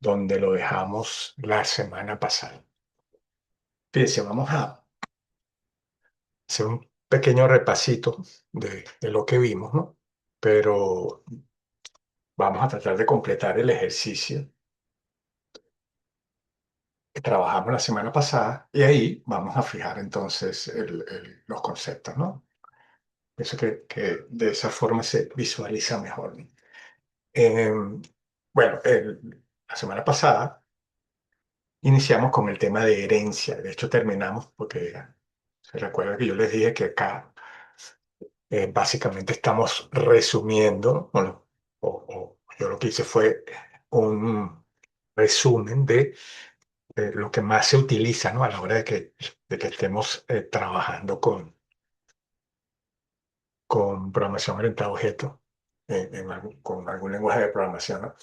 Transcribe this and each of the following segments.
donde lo dejamos la semana pasada. Fíjense, vamos a hacer un pequeño repasito de lo que vimos, ¿no? Pero vamos a tratar de completar el ejercicio que trabajamos la semana pasada y ahí vamos a fijar entonces los conceptos, ¿no? Pienso que de esa forma se visualiza mejor, ¿no? Eh, bueno, la semana pasada iniciamos con el tema de herencia. De hecho, terminamos porque se recuerda que yo les dije que acá básicamente estamos resumiendo, bueno, o yo lo que hice fue un resumen de lo que más se utiliza, ¿no? A la hora de que estemos trabajando con programación orientada a objetos, con algún lenguaje de programación, ¿no?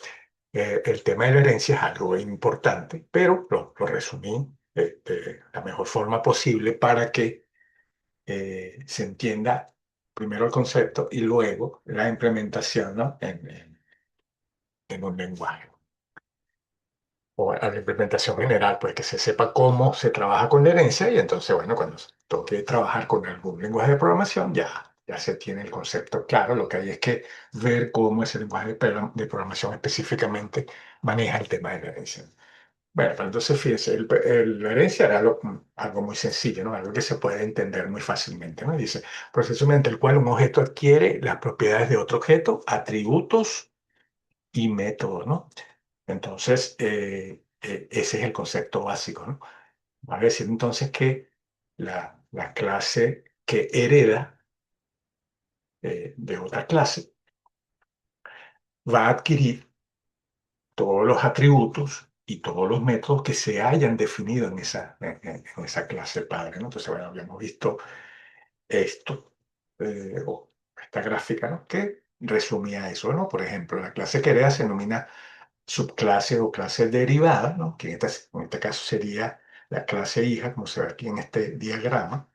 El tema de la herencia es algo importante, pero lo resumí de la mejor forma posible para que se entienda primero el concepto y luego la implementación, ¿no? en un lenguaje. O a la implementación general, pues que se sepa cómo se trabaja con la herencia y entonces, bueno, cuando se toque trabajar con algún lenguaje de programación, ya se tiene el concepto claro. Lo que hay es que ver cómo ese lenguaje de programación específicamente maneja el tema de la herencia. Bueno, pero entonces fíjense, la herencia era algo muy sencillo, ¿no? Algo que se puede entender muy fácilmente, ¿no? Dice, proceso mediante el cual un objeto adquiere las propiedades de otro objeto, atributos y métodos, ¿no? Entonces, ese es el concepto básico, ¿no? Va a decir entonces que la clase que hereda de otra clase va a adquirir todos los atributos y todos los métodos que se hayan definido en esa clase padre, ¿no? Entonces, bueno, habíamos visto esto, o esta gráfica, ¿no? Que resumía eso, ¿no? Por ejemplo, la clase que hereda se denomina subclase o clase derivada, ¿no? Que en este caso sería la clase hija, como se ve aquí en este diagrama,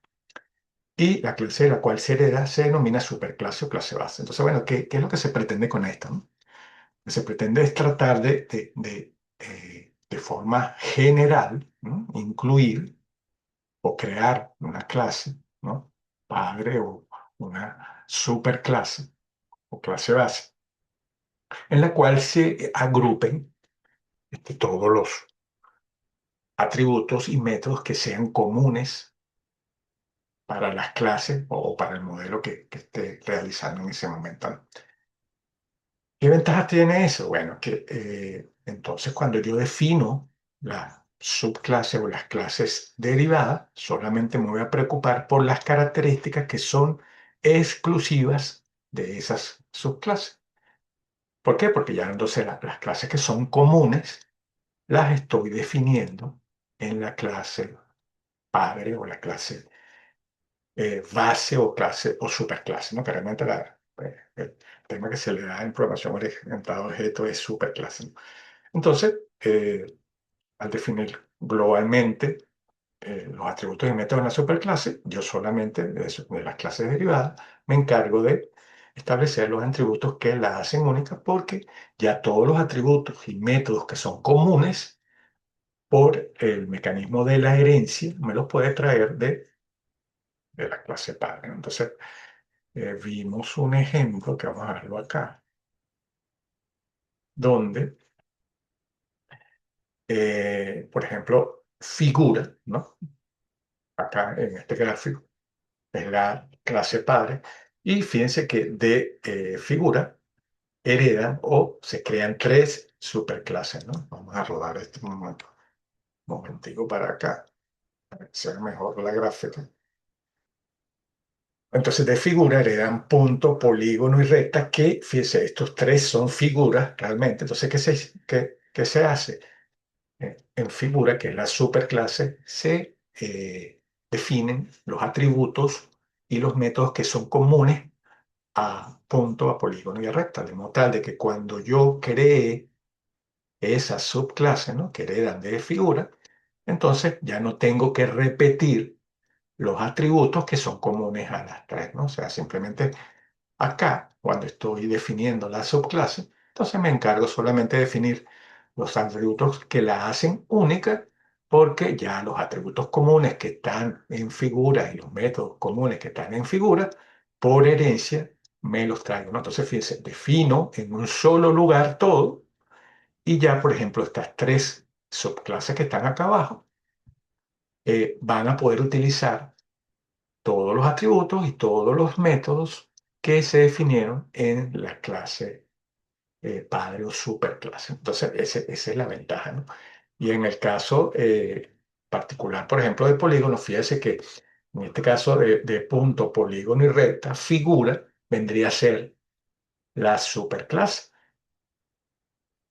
y la clase de la cual se hereda se denomina superclase o clase base. Entonces, bueno, ¿qué es lo que se pretende con esto, no? Lo que se pretende es tratar de forma general, ¿no? Incluir o crear una clase, ¿no? Padre o una superclase o clase base, en la cual se agrupen todos los atributos y métodos que sean comunes para las clases o para el modelo que esté realizando en ese momento, ¿no? ¿Qué ventajas tiene eso? Bueno, que entonces cuando yo defino la subclase o las clases derivadas, solamente me voy a preocupar por las características que son exclusivas de esas subclases. ¿Por qué? Porque ya entonces las clases que son comunes las estoy definiendo en la clase padre o la clase base o clase o superclase, ¿no? Que realmente el tema que se le da en programación orientada a objetos es superclase, ¿no? Entonces, al definir globalmente los atributos y métodos de una superclase, yo solamente de las clases derivadas me encargo de establecer los atributos que la hacen única porque ya todos los atributos y métodos que son comunes por el mecanismo de la herencia me los puede traer de la clase padre, ¿no? Entonces, vimos un ejemplo que vamos a verlo acá, donde, por ejemplo, figura, ¿no? Acá en este gráfico, es la clase padre, y fíjense que de figura heredan o se crean tres superclases, ¿no? Vamos a rodar este momentico para acá, para que se vea mejor la gráfica. Entonces, de figura heredan punto, polígono y recta, que, fíjense, estos tres son figuras realmente. Entonces, ¿qué se hace? En figura, que es la superclase, se definen los atributos y los métodos que son comunes a punto, a polígono y a recta, de modo tal de que cuando yo cree esa subclase, ¿no? Que heredan de figura, entonces ya no tengo que repetir los atributos que son comunes a las tres, ¿no? O sea, simplemente acá, cuando estoy definiendo la subclase, entonces me encargo solamente de definir los atributos que la hacen única, porque ya los atributos comunes que están en figura y los métodos comunes que están en figura, por herencia, me los traigo, ¿no? Entonces, fíjense, defino en un solo lugar todo y ya, por ejemplo, estas tres subclases que están acá abajo van a poder utilizar todos los atributos y todos los métodos que se definieron en la clase padre o superclase. Entonces, esa es la ventaja, ¿no? Y en el caso particular, por ejemplo, de polígono, fíjese que en este caso de punto, polígono y recta, figura vendría a ser la superclase.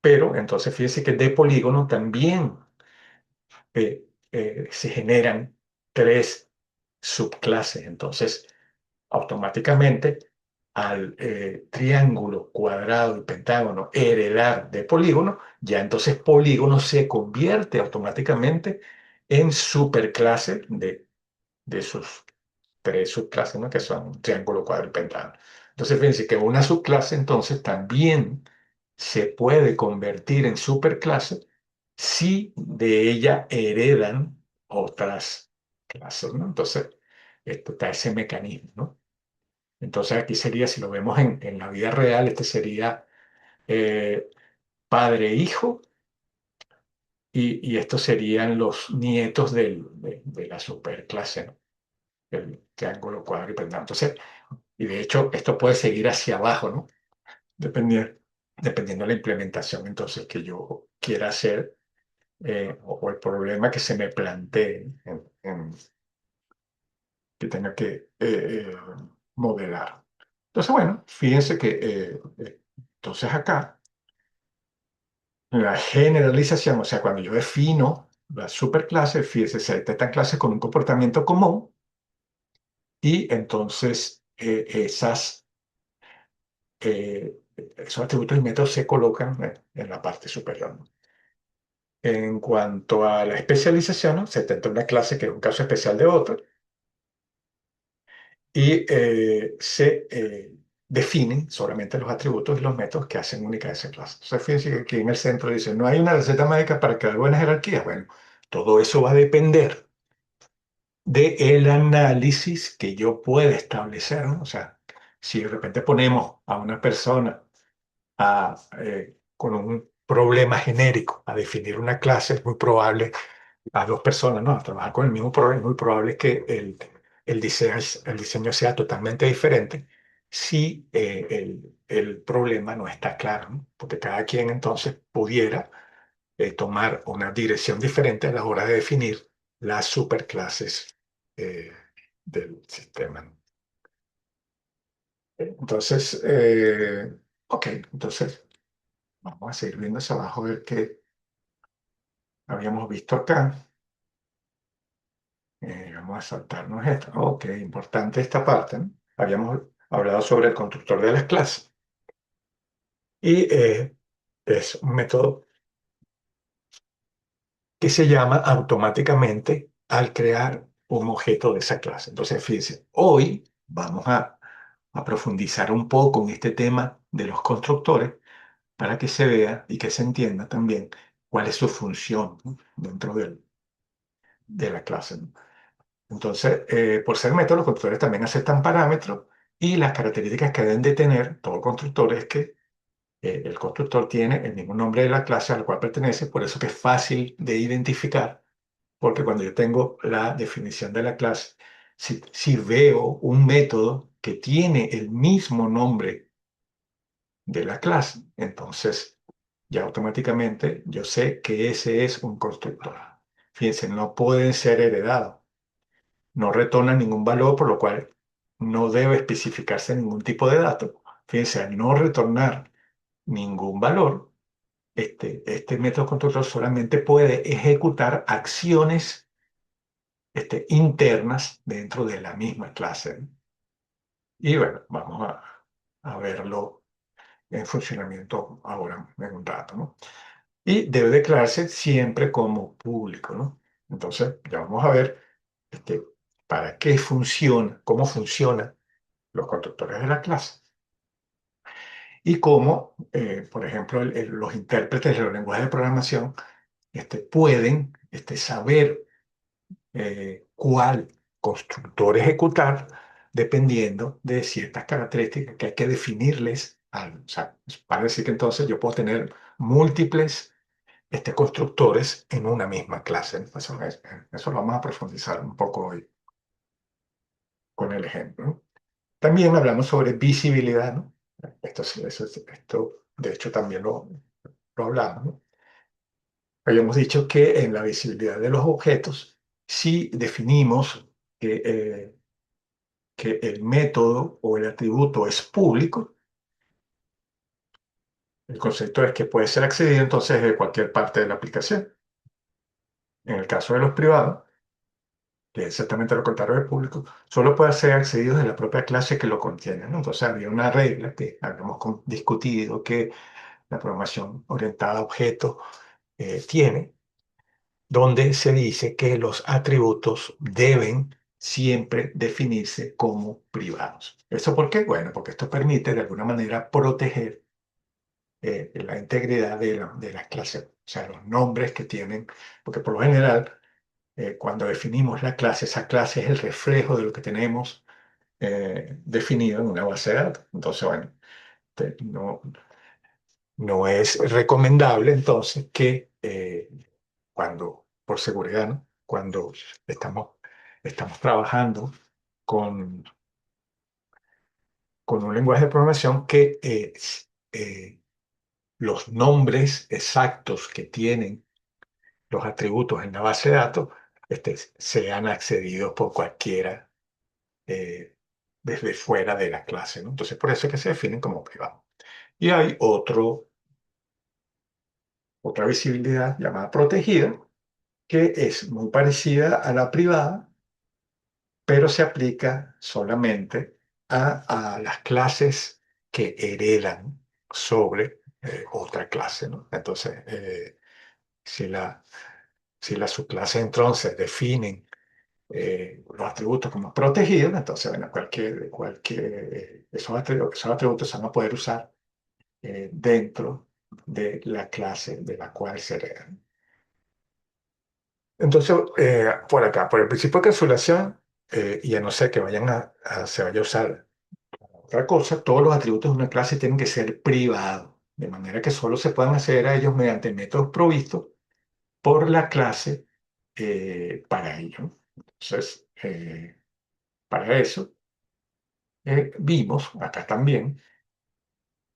Pero entonces fíjese que de polígono también se generan tres subclases. Entonces, automáticamente al triángulo, cuadrado y pentágono heredar de polígono, ya entonces polígono se convierte automáticamente en superclase de sus tres subclases, ¿no? Que son triángulo, cuadrado y pentágono. Entonces, fíjense que una subclase entonces también se puede convertir en superclase si de ella heredan otras clases, ¿no? Entonces, esto está ese mecanismo, ¿no? Entonces aquí sería, si lo vemos en la vida real, este sería eh, padre-hijo y estos serían los nietos de la superclase, ¿no? El triángulo, cuadrado y pentágono. Entonces, y de hecho, esto puede seguir hacia abajo, ¿no? Dependiendo, dependiendo de la implementación entonces que yo quiera hacer o el problema que se me plantee que tenga que modelar. Entonces, bueno, fíjense que entonces acá la generalización, o sea, cuando yo defino la superclase, fíjense, se detectan clases con un comportamiento común y entonces esos atributos y métodos se colocan en la parte superior, ¿no? En cuanto a la especialización, ¿no? Se detecta una clase que es un caso especial de otra y se definen solamente los atributos y los métodos que hacen única esa clase. Entonces, fíjense que aquí en el centro dice, no hay una receta mágica para crear buenas jerarquías. Bueno, todo eso va a depender del análisis que yo pueda establecer, ¿no? O sea, si de repente ponemos a una persona con un problema genérico a definir una clase, es muy probable a dos personas, ¿no? A trabajar con el mismo problema, es muy probable que el diseño sea totalmente diferente si el problema no está claro, ¿no? Porque cada quien entonces pudiera tomar una dirección diferente a la hora de definir las superclases eh, del sistema, ¿no? Entonces, ok, entonces vamos a seguir viendo hacia abajo a ver qué habíamos visto acá. Vamos a saltarnos esto. Ok, importante esta parte, ¿no? Habíamos hablado sobre el constructor de las clases y es un método que se llama automáticamente al crear un objeto de esa clase. Entonces, fíjense, hoy vamos a profundizar un poco en este tema de los constructores para que se vea y que se entienda también cuál es su función, ¿no? Dentro de la clase, ¿no? Entonces, por ser método, los constructores también aceptan parámetros y las características que deben de tener todo constructor es que el constructor tiene el mismo nombre de la clase a la cual pertenece, por eso que es fácil de identificar, porque cuando yo tengo la definición de la clase, si veo un método que tiene el mismo nombre de la clase, entonces ya automáticamente yo sé que ese es un constructor. Fíjense, no pueden ser heredados, no retorna ningún valor, por lo cual no debe especificarse ningún tipo de dato. Fíjense, al no retornar ningún valor, este método constructor solamente puede ejecutar acciones internas dentro de la misma clase, ¿no? Y bueno, vamos a verlo en funcionamiento ahora en un rato, ¿no? Y debe declararse siempre como público, ¿no? Entonces, ya vamos a ver este, para qué funciona, cómo funcionan los constructores de la clase. y cómo, por ejemplo, los intérpretes de los lenguajes de programación pueden saber cuál constructor ejecutar dependiendo de ciertas características que hay que definirles. O sea, para decir que entonces yo puedo tener múltiples constructores en una misma clase. Eso lo vamos a profundizar un poco hoy con el ejemplo, ¿no? También hablamos sobre visibilidad, ¿no? Esto, de hecho, también lo hablamos, ¿no? Habíamos dicho que en la visibilidad de los objetos, si definimos que, que el método o el atributo es público, el concepto es que puede ser accedido entonces de cualquier parte de la aplicación. En el caso de los privados, que es exactamente lo contrario del público, solo puede ser accedido de la propia clase que lo contiene, ¿no? Entonces había una regla que habíamos discutido que la programación orientada a objetos tiene, donde se dice que los atributos deben siempre definirse como privados. ¿Eso por qué? Bueno, porque esto permite de alguna manera proteger la integridad de las clases, o sea, los nombres que tienen, porque por lo general, cuando definimos la clase, esa clase es el reflejo de lo que tenemos definido en una base de datos. Entonces, bueno, no, no es recomendable entonces que por seguridad, ¿no? Cuando estamos, estamos trabajando con, con un lenguaje de programación que los nombres exactos que tienen los atributos en la base de datos sean accedidos por cualquiera eh, desde fuera de la clase, ¿no? Entonces, por eso es que se definen como privados. Y hay otra visibilidad llamada protegida, que es muy parecida a la privada, pero se aplica solamente a las clases que heredan sobre otra clase, ¿no? Entonces, si si las subclases entonces definen los atributos como protegidos, entonces, bueno, esos atributos se van a poder usar dentro de la clase de la cual se heredan. Entonces, por acá, por el principio de cancelación, y a no ser que se vaya a usar otra cosa, todos los atributos de una clase tienen que ser privados, de manera que solo se puedan acceder a ellos mediante métodos provistos por la clase para ello. Entonces, para eso, vimos acá también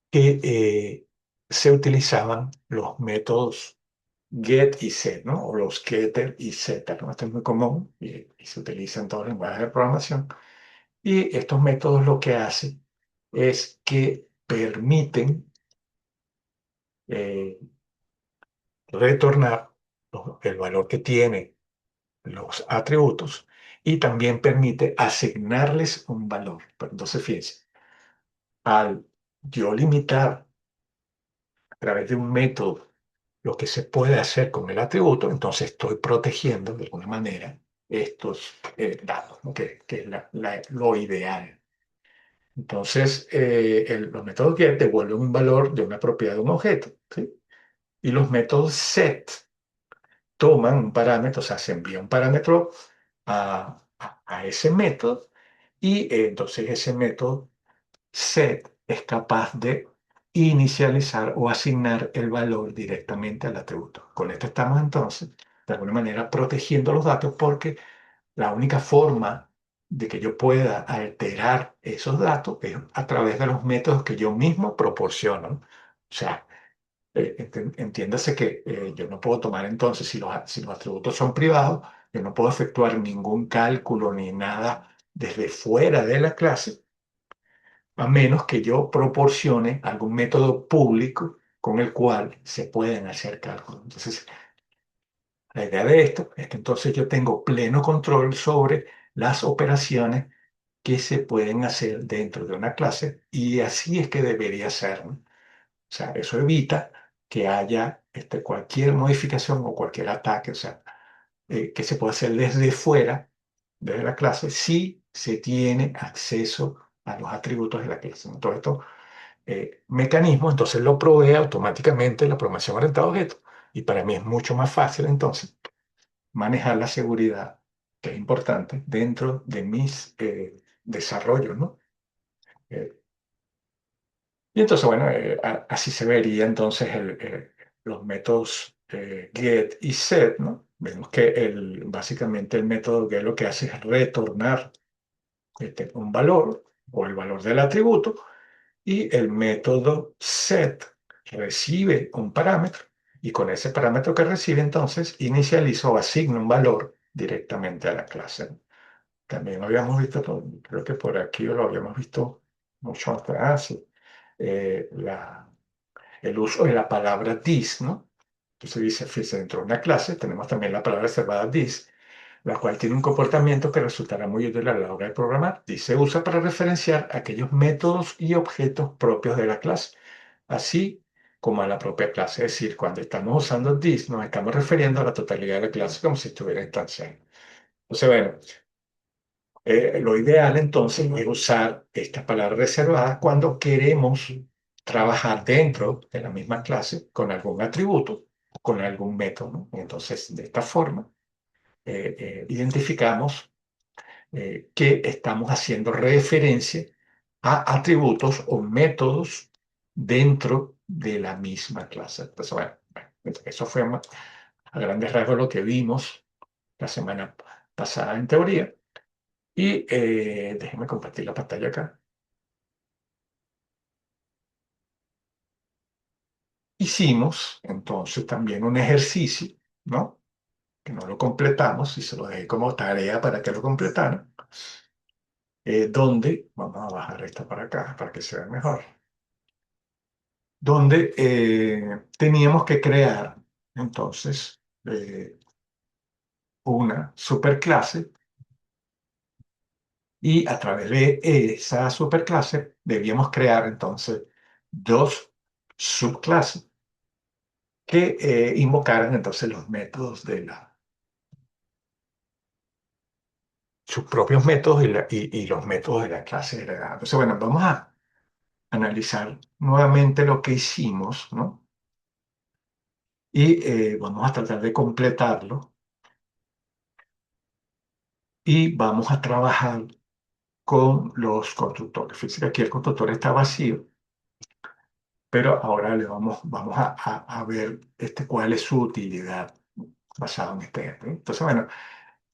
que se utilizaban los métodos get y set, ¿no? O los getter y setter, ¿no? Esto es muy común y se utiliza en todos los lenguajes de programación. Y estos métodos lo que hacen es que permiten eh, retornar el valor que tienen los atributos y también permite asignarles un valor. Pero entonces, fíjense, al yo limitar a través de un método lo que se puede hacer con el atributo, entonces estoy protegiendo de alguna manera estos datos, ¿no? Que es lo ideal. Entonces, los métodos get devuelven un valor de una propiedad de un objeto, ¿sí? Y los métodos set toman un parámetro, o sea, se envía un parámetro a ese método y entonces ese método set es capaz de inicializar o asignar el valor directamente al atributo. Con esto estamos entonces, de alguna manera, protegiendo los datos porque la única forma de que yo pueda alterar esos datos es a través de los métodos que yo mismo proporciono. O sea, entiéndase que yo no puedo tomar entonces, si los atributos son privados, yo no puedo efectuar ningún cálculo ni nada desde fuera de la clase, a menos que yo proporcione algún método público con el cual se pueden hacer cálculos. Entonces, la idea de esto es que entonces yo tengo pleno control sobre las operaciones que se pueden hacer dentro de una clase y así es que debería ser, ¿no? O sea, eso evita que haya cualquier modificación o cualquier ataque, o sea, que se pueda hacer desde fuera, desde la clase, si se tiene acceso a los atributos de la clase. Todo esto mecanismo, entonces lo provee automáticamente la programación orientada a objetos. Y para mí es mucho más fácil entonces manejar la seguridad, que es importante, dentro de mis desarrollos, ¿no? Eh, y entonces, bueno, así se vería entonces los métodos get y set, ¿no? Vemos que básicamente el método get lo que hace es retornar un valor o el valor del atributo, y el método set recibe un parámetro, y con ese parámetro que recibe entonces inicializa o asigna un valor directamente a la clase, ¿no? También lo habíamos visto, creo que por aquí lo habíamos visto mucho más atrás, sí. El uso de la palabra this, ¿no? Entonces dice, fíjense, dentro de una clase tenemos también la palabra reservada this, la cual tiene un comportamiento que resultará muy útil a la hora de programar. This se usa para referenciar aquellos métodos y objetos propios de la clase, así como a la propia clase. Es decir, cuando estamos usando this, nos estamos refiriendo a la totalidad de la clase como si estuviera instanciada. Entonces, bueno, lo ideal entonces es usar estas palabras reservadas cuando queremos trabajar dentro de la misma clase con algún atributo, con algún método, ¿no? Entonces, de esta forma, identificamos que estamos haciendo referencia a atributos o métodos dentro de la misma clase. Entonces, bueno, eso fue a grandes rasgos lo que vimos la semana pasada en teoría. Y déjenme compartir la pantalla acá. Hicimos entonces también un ejercicio, ¿no? Que no lo completamos y se lo dejé como tarea para que lo completaran, donde, vamos a bajar esta para acá para que se vea mejor, donde teníamos que crear entonces una superclase, y a través de esa superclase debíamos crear entonces dos subclases que invocaran entonces los métodos sus propios métodos y los métodos de la clase heredada. Entonces, bueno, vamos a analizar nuevamente lo que hicimos, ¿no? Y vamos a tratar de completarlo, y vamos a trabajar con los constructores. Fíjense que aquí el constructor está vacío, pero ahora vamos a ver cuál es su utilidad basado en este ejemplo. Entonces, bueno,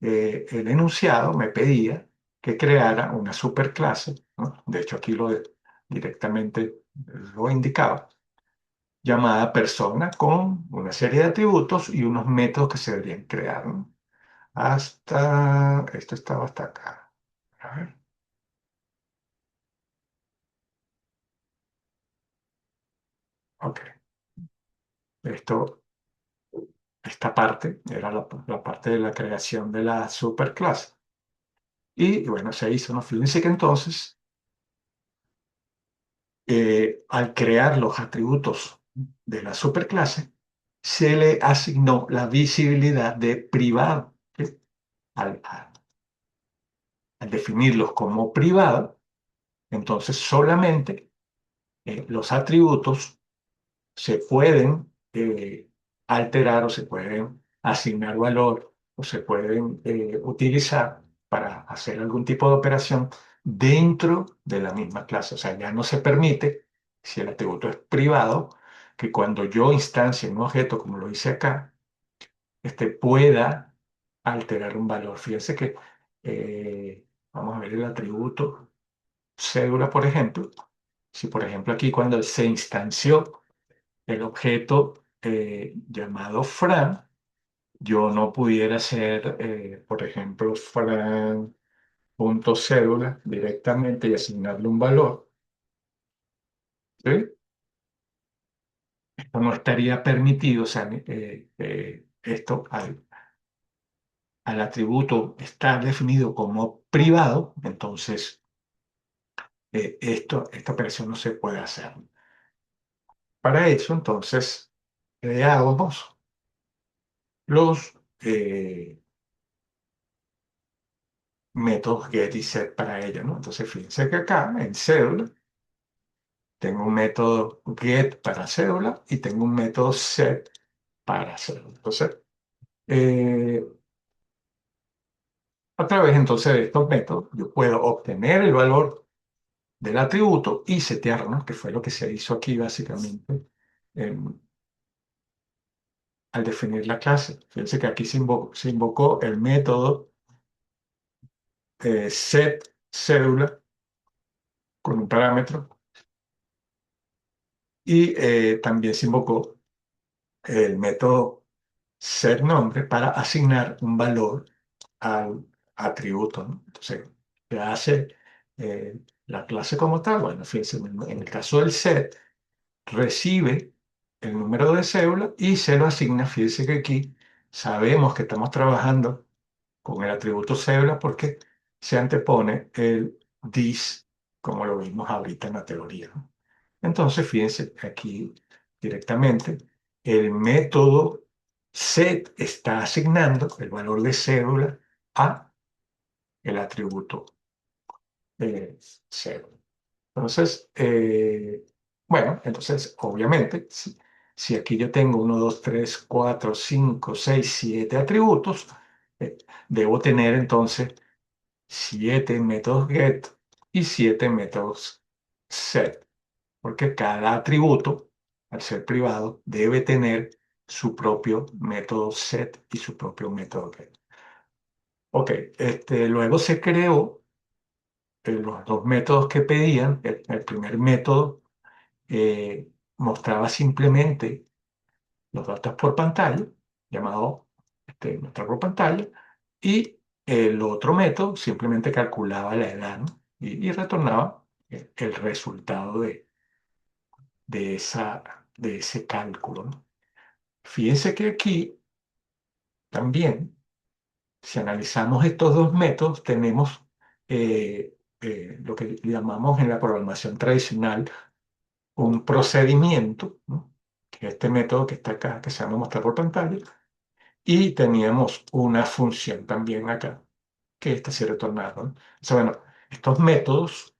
el enunciado me pedía que creara una superclase, ¿no? De hecho, aquí directamente lo indicaba, llamada persona, con una serie de atributos y unos métodos que se deberían crear, ¿no? Esto estaba hasta acá. A ver, ok. Esto, esta parte era la parte de la creación de la superclase. Y bueno, se hizo, ¿no? Fíjense que entonces al crear los atributos de la superclase, se le asignó la visibilidad de privado, ¿sí? Al definirlos como privado, entonces solamente los atributos se pueden alterar, o se pueden asignar valor, o se pueden utilizar para hacer algún tipo de operación dentro de la misma clase. O sea, ya no se permite, si el atributo es privado, que cuando yo instancie un objeto, como lo hice acá, pueda alterar un valor. Fíjense que vamos a ver el atributo cédula, por ejemplo. Si, por ejemplo, aquí cuando se instanció el objeto llamado Fran, yo no pudiera hacer, por ejemplo, Fran.cédula directamente y asignarle un valor, ¿sí? Esto no estaría permitido, o sea, esto al atributo estar definido como privado, entonces esta operación no se puede hacer. Para eso, entonces, creamos los métodos get y set para ella, ¿no? Entonces, fíjense que acá en cédula tengo un método get para cédula y tengo un método set para cédula. Entonces, eh, a través entonces de estos métodos, yo puedo obtener el valor del atributo y setearlo, que fue lo que se hizo aquí básicamente al definir la clase. Fíjense que aquí se invocó el método set cédula con un parámetro y también se invocó el método setNombre para asignar un valor al atributo, ¿no? Entonces, ¿qué hace la clase como tal? Bueno, fíjense, en el caso del set, recibe el número de cédula y se lo asigna. Fíjense que aquí sabemos que estamos trabajando con el atributo cédula porque se antepone el this, como lo vimos ahorita en la teoría, ¿no? Entonces, fíjense aquí directamente, el método set está asignando el valor de cédula a el atributo cédula. Entonces, bueno, entonces, obviamente, si aquí yo tengo uno 2 3 4 5 6 7 atributos, eh, debo tener entonces 7 métodos get y 7 métodos set, porque cada atributo, al ser privado, debe tener su propio método set y su propio método get. Ok, luego se creó los dos métodos que pedían. El primer método mostraba simplemente los datos por pantalla, llamado mostrar por pantalla, y el otro método simplemente calculaba la edad, ¿no? Y retornaba el resultado de ese cálculo, ¿no? Fíjense que aquí también, si analizamos estos dos métodos, tenemos lo que llamamos en la programación tradicional un procedimiento, ¿no? Que es este método que está acá, que se llama mostrar por pantalla, y teníamos una función también acá, que esta sí retornaron. O sea, bueno, estos métodos,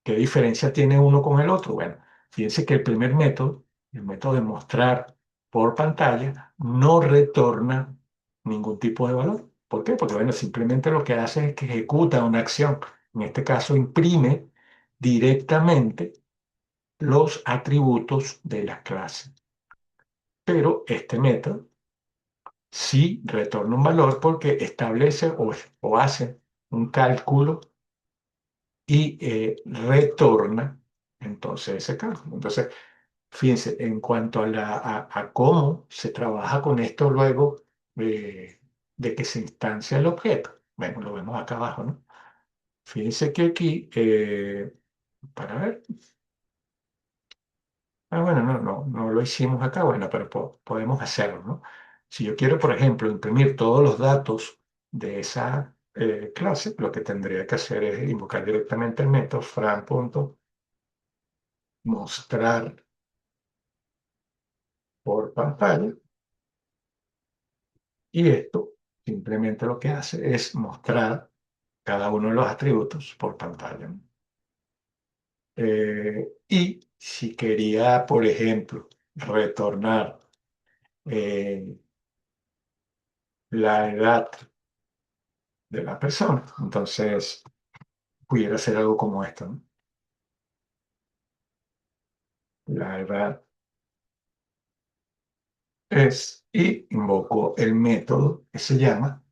¿qué diferencia tiene uno con el otro? Bueno, fíjense que el primer método, el método de mostrar por pantalla, no retorna ningún tipo de valor. ¿Por qué? Porque, bueno, simplemente lo que hace es que ejecuta una acción. En este caso, imprime directamente los atributos de la clase. Pero este método sí retorna un valor porque establece o hace un cálculo y retorna entonces ese cálculo. Entonces, fíjense, en cuanto a cómo se trabaja con esto luego de que se instancia el objeto. Bueno, lo vemos acá abajo, ¿no? Fíjense que aquí, para ver. Bueno, no lo hicimos acá, bueno, pero podemos hacerlo, ¿no? Si yo quiero, por ejemplo, imprimir todos los datos de esa clase, lo que tendría que hacer es invocar directamente el método fran.mostrar por pantalla y esto simplemente lo que hace es mostrar cada uno de los atributos por pantalla, ¿no? Y si quería, por ejemplo, retornar eh, la edad de la persona. Entonces, pudiera ser algo como esto, ¿no? La edad es, y invoco el método que se llama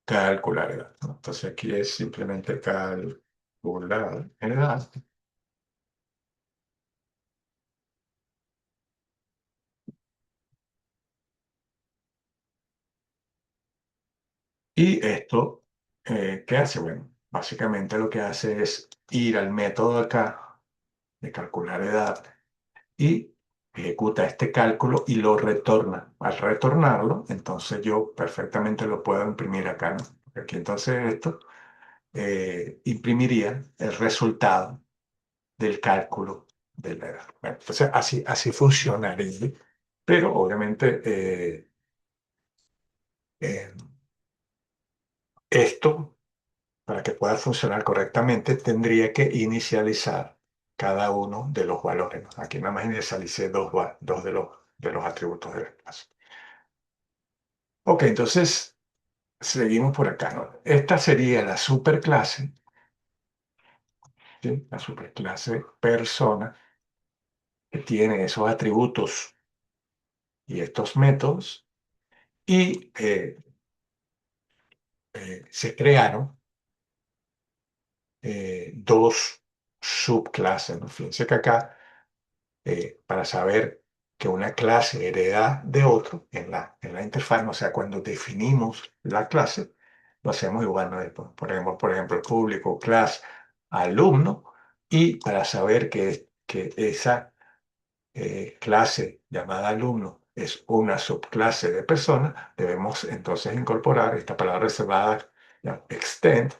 calcular edad, ¿no? Entonces, aquí es simplemente calcular edad. Y esto, ¿qué hace? Bueno, básicamente lo que hace es ir al método acá de calcular edad y ejecuta este cálculo y lo retorna. Al retornarlo, entonces yo perfectamente lo puedo imprimir acá, ¿no? Porque aquí entonces esto imprimiría el resultado del cálculo de la edad. Bueno, entonces así funcionaría, pero obviamente eh, esto para que pueda funcionar correctamente, tendría que inicializar cada uno de los valores, ¿no? Aquí nada más inicialicé dos de los atributos de la clase. Ok, entonces seguimos por acá, ¿no? Esta sería la superclase, ¿sí? La superclase persona, que tiene esos atributos y estos métodos, y se crearon dos subclases, ¿no? Fíjense que acá, para saber que una clase hereda de otro en la interfaz, ¿no? O sea, cuando definimos la clase, lo hacemos igual, ¿no? Por ejemplo, el público, clase, alumno, y para saber que esa clase llamada alumno es una subclase de persona, debemos entonces incorporar esta palabra reservada, ya, extend,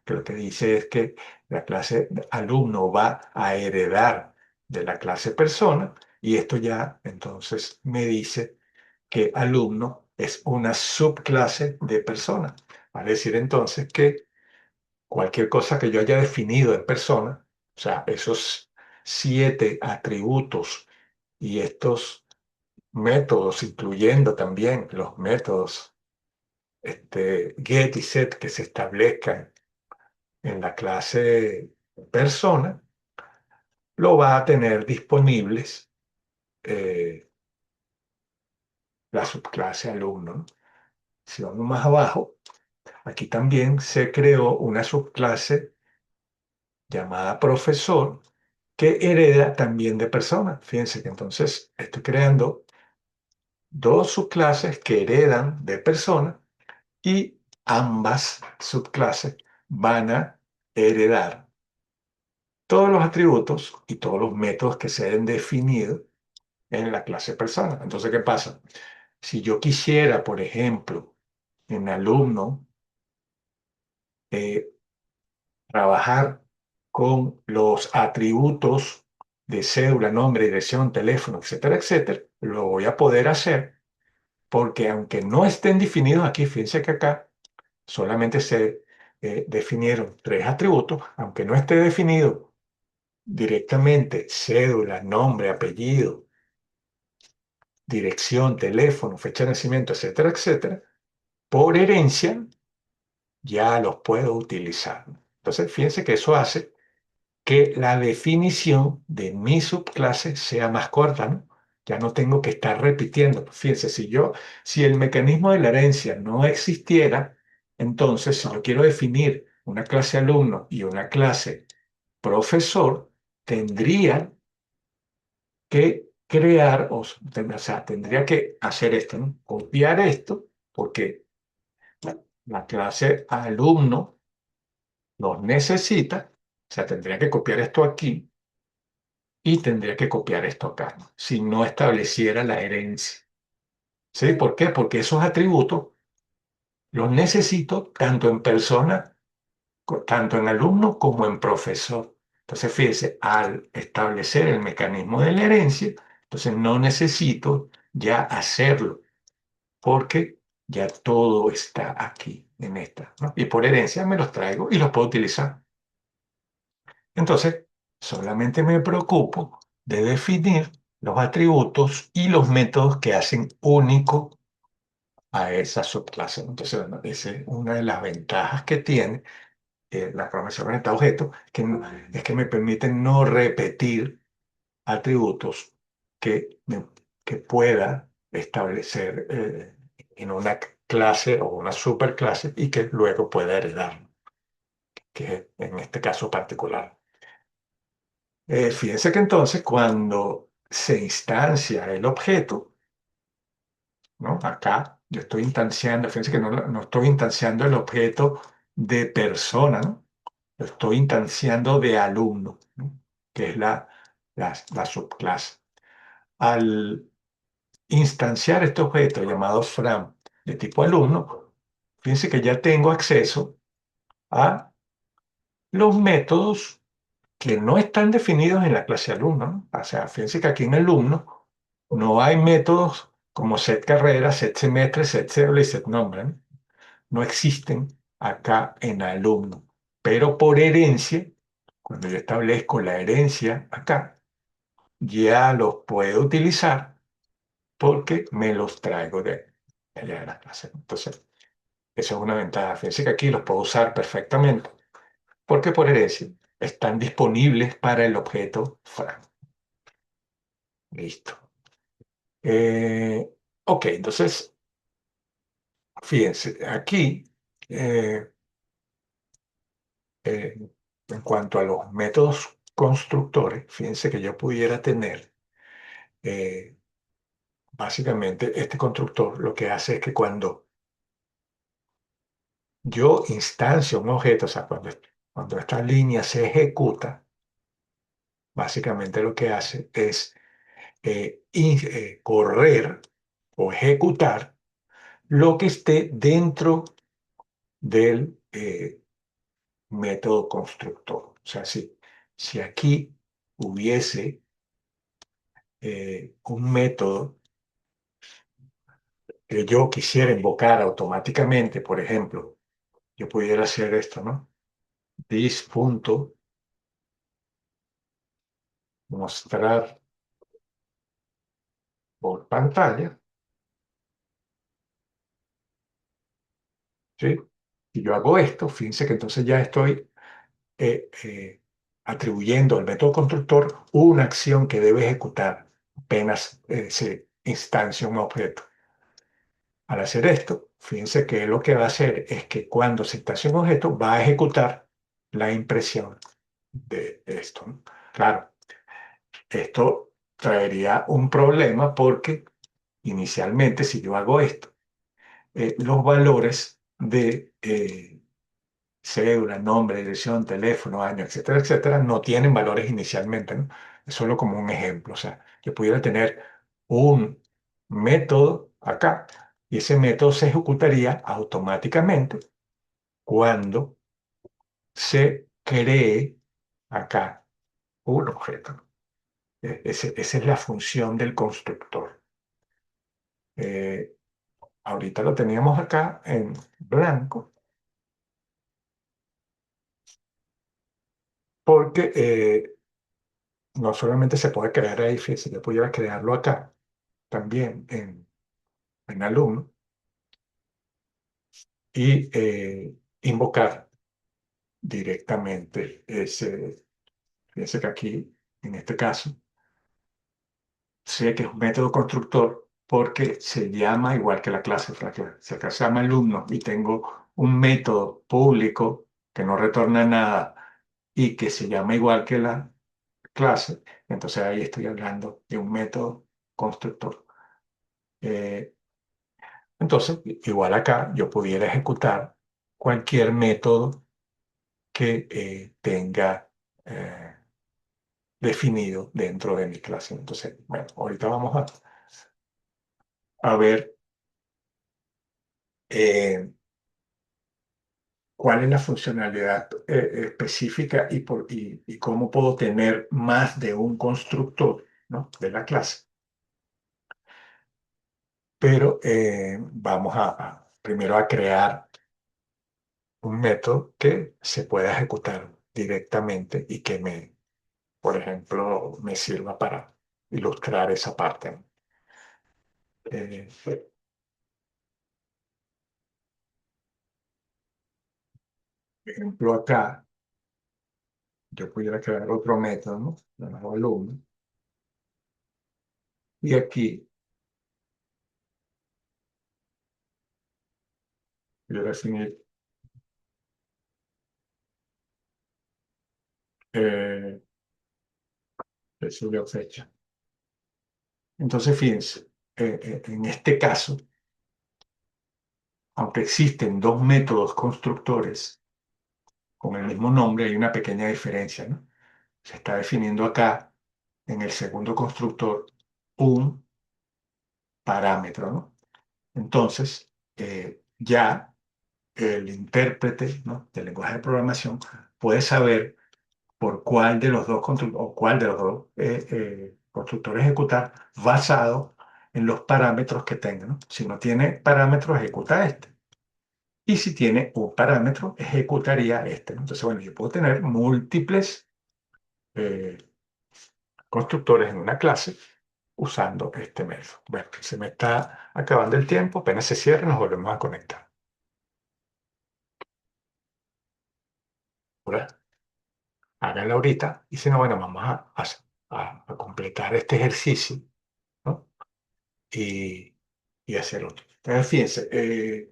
que lo que dice es que la clase alumno va a heredar de la clase persona, y esto ya entonces me dice que alumno es una subclase de persona. Va a decir entonces que cualquier cosa que yo haya definido en persona, o sea, esos 7 atributos y estos métodos, incluyendo también los métodos get y set que se establezcan en la clase persona, lo va a tener disponibles eh, la subclase alumno, ¿no? Si vamos más abajo, aquí también se creó una subclase llamada profesor que hereda también de persona. Fíjense que entonces estoy creando dos subclases que heredan de persona, y ambas subclases van a heredar todos los atributos y todos los métodos que se hayan definido en la clase persona. Entonces, ¿qué pasa? Si yo quisiera, por ejemplo, en alumno, eh, trabajar con los atributos de cédula, nombre, dirección, teléfono, etcétera, etcétera, lo voy a poder hacer porque aunque no estén definidos aquí, fíjense que acá solamente se definieron 3 atributos, aunque no esté definido directamente cédula, nombre, apellido, dirección, teléfono, fecha de nacimiento, etcétera, etcétera, por herencia ya los puedo utilizar. Entonces, fíjense que eso hace que la definición de mi subclase sea más corta, ¿no? Ya no tengo que estar repitiendo. Fíjense, si el mecanismo de la herencia no existiera, entonces si yo quiero definir una clase alumno y una clase profesor, tendría que crear, o sea, tendría que hacer esto, ¿no? Copiar esto, porque la clase alumno los necesita, o sea, tendría que copiar esto aquí y tendría que copiar esto acá, ¿no? Si no estableciera la herencia. ¿Sí? ¿Por qué? Porque esos atributos los necesito tanto en persona, tanto en alumno como en profesor. Entonces, fíjese, al establecer el mecanismo de la herencia, entonces no necesito ya hacerlo, porque ya todo está aquí en esta, ¿no? Y por herencia me los traigo y los puedo utilizar. Entonces, solamente me preocupo de definir los atributos y los métodos que hacen único a esa subclase. Entonces, bueno, esa es una de las ventajas que tiene la programación orientada a objetos, es que me permiten no repetir atributos que, que pueda establecer en una clase o una superclase y que luego pueda heredar, que es en este caso particular. Fíjense que entonces cuando se instancia el objeto, ¿no? Acá yo estoy instanciando, fíjense que no estoy instanciando el objeto de persona, ¿no? Lo estoy instanciando de alumno, ¿no? Que es la subclase. Al instanciar este objeto llamado Fram de tipo alumno, fíjense que ya tengo acceso a los métodos que no están definidos en la clase alumno, ¿no? O sea, fíjense que aquí en alumno no hay métodos como set carrera, set semestre, set cédula y set nombre, ¿no? No existen acá en alumno. Pero por herencia, cuando yo establezco la herencia acá, ya los puedo utilizar porque me los traigo de allá de la clase. Entonces, eso es una ventaja. Fíjense que aquí los puedo usar perfectamente porque por herencia están disponibles para el objeto Fran. Listo. Eh, ok, entonces, fíjense, aquí, eh, eh, en cuanto a los métodos constructores, fíjense que yo pudiera tener, eh, básicamente, este constructor lo que hace es que cuando yo instancio un objeto, o sea, cuando esta línea se ejecuta, básicamente lo que hace es correr o ejecutar lo que esté dentro del método constructor. O sea, si aquí hubiese un método que yo quisiera invocar automáticamente, por ejemplo, yo pudiera hacer esto, ¿no? This.mostrar por pantalla, ¿sí? Si yo hago esto, fíjense que entonces ya estoy eh, eh, atribuyendo al método constructor una acción que debe ejecutar apenas se instancia un objeto. Al hacer esto, fíjense que lo que va a hacer es que cuando se instancia un objeto, va a ejecutar la impresión de esto, ¿no? Claro, esto traería un problema porque inicialmente, si yo hago esto, los valores de cédula, nombre, dirección, teléfono, año, etcétera, etcétera, no tienen valores inicialmente, ¿no? Es solo como un ejemplo. O sea, yo pudiera tener un método acá y ese método se ejecutaría automáticamente cuando se cree acá un objeto, ¿no? Esa es la función del constructor. Eh, Ahorita lo teníamos acá en blanco porque no solamente se puede crear ahí, fíjense, yo pudiera crearlo acá también en alumno y invocar directamente ese. Fíjense que aquí, en este caso, sé que es un método constructor porque se llama igual que la clase. Si acá se llama alumno y tengo un método público que no retorna nada y que se llama igual que la clase, entonces ahí estoy hablando de un método constructor. Eh, Entonces, igual acá yo pudiera ejecutar cualquier método que tenga eh, definido dentro de mi clase. Entonces, bueno, ahorita vamos a ver eh, cuál es la funcionalidad específica y cómo puedo tener más de un constructor, ¿no? De la clase. Pero vamos primero a crear un método que se pueda ejecutar directamente y que por ejemplo, me sirva para ilustrar esa parte, ¿no? Por ejemplo, acá yo pudiera crear otro método, ¿no? Llamado alumno. Y aquí voy a definir eh, decirle fecha. Entonces, fíjense, en este caso, aunque existen dos métodos constructores con el mismo nombre, hay una pequeña diferencia, ¿no? Se está definiendo acá, en el segundo constructor, un parámetro, ¿no? Entonces, ya el intérprete, ¿no? Del lenguaje de programación puede saber por cuál de los dos o cuál de los dos constructores ejecutar basado en los parámetros que tenga, ¿no? Si no tiene parámetros, ejecuta este. Y si tiene un parámetro, ejecutaría este, ¿no? Entonces, bueno, yo puedo tener múltiples eh, constructores en una clase usando este método. Bueno, se me está acabando el tiempo, apenas se cierre, nos volvemos a conectar. Ahora, háganlo ahorita y si no, bueno, vamos a completar este ejercicio, ¿no? Y, y hacer otro. Entonces, fíjense,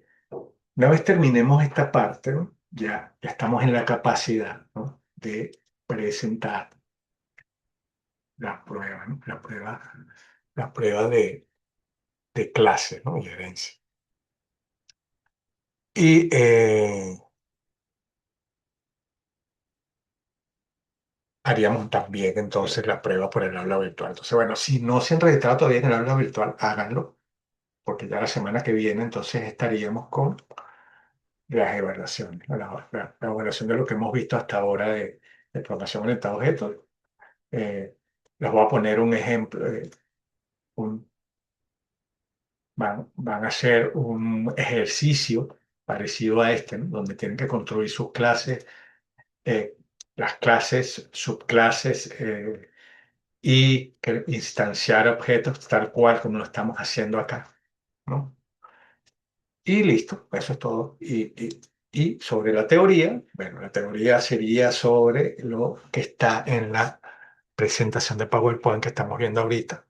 una vez terminemos esta parte, ¿no? Ya estamos en la capacidad, ¿no? De presentar la prueba, ¿no? La prueba de clase, ¿no? Y herencia. Y haríamos también entonces la prueba por el aula virtual. Entonces, bueno, si no se han registrado todavía en el aula virtual, háganlo, porque ya la semana que viene entonces estaríamos con las evaluaciones, ¿no? La evaluación de lo que hemos visto hasta ahora de programación orientada a objetos. Eh, les voy a poner un ejemplo. un- van a hacer un ejercicio parecido a este, ¿no? Donde tienen que construir sus clases, las clases, subclases, y instanciar objetos tal cual como lo estamos haciendo acá, ¿no? Y listo, eso es todo. Y sobre la teoría, bueno, la teoría sería sobre lo que está en la presentación de PowerPoint que estamos viendo ahorita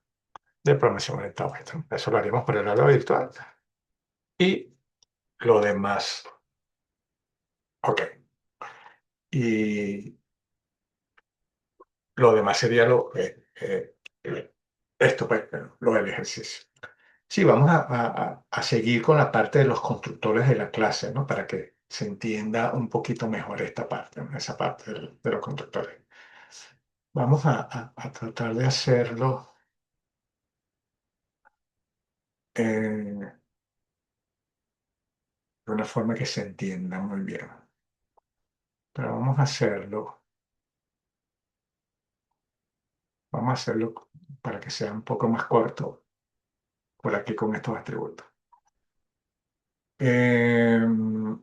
de programación orientada a objetos. Eso lo haríamos por el aula virtual. Y lo demás, ok. Y lo demás sería esto, pues, lo del ejercicio. Sí, vamos a seguir con la parte de los constructores de la clase, ¿no? Para que se entienda un poquito mejor esta parte, ¿no? Esa parte de los constructores. Vamos a tratar de hacerlo de una forma que se entienda muy bien. Pero vamos a hacerlo para que sea un poco más corto por aquí con estos atributos. Em,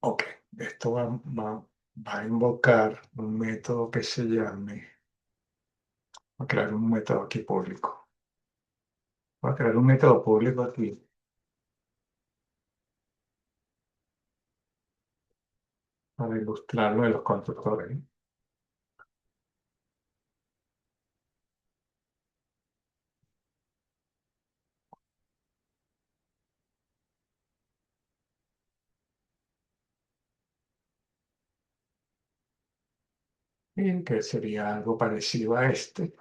ok, esto va a invocar un método que se llame, voy a crear un método aquí público. Voy a crear un método público aquí para ilustrar lo de los constructores. Y que sería algo parecido a este,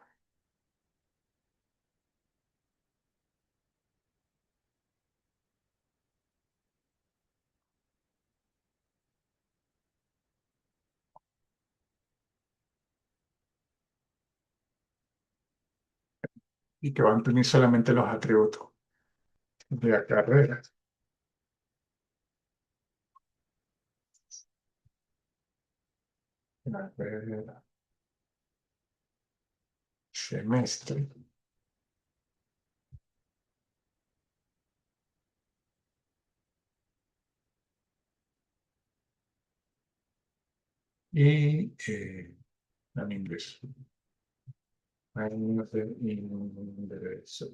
y que va a imprimir solamente los atributos de la carrera, carrera, semestre, y en inglés. Años de ingreso.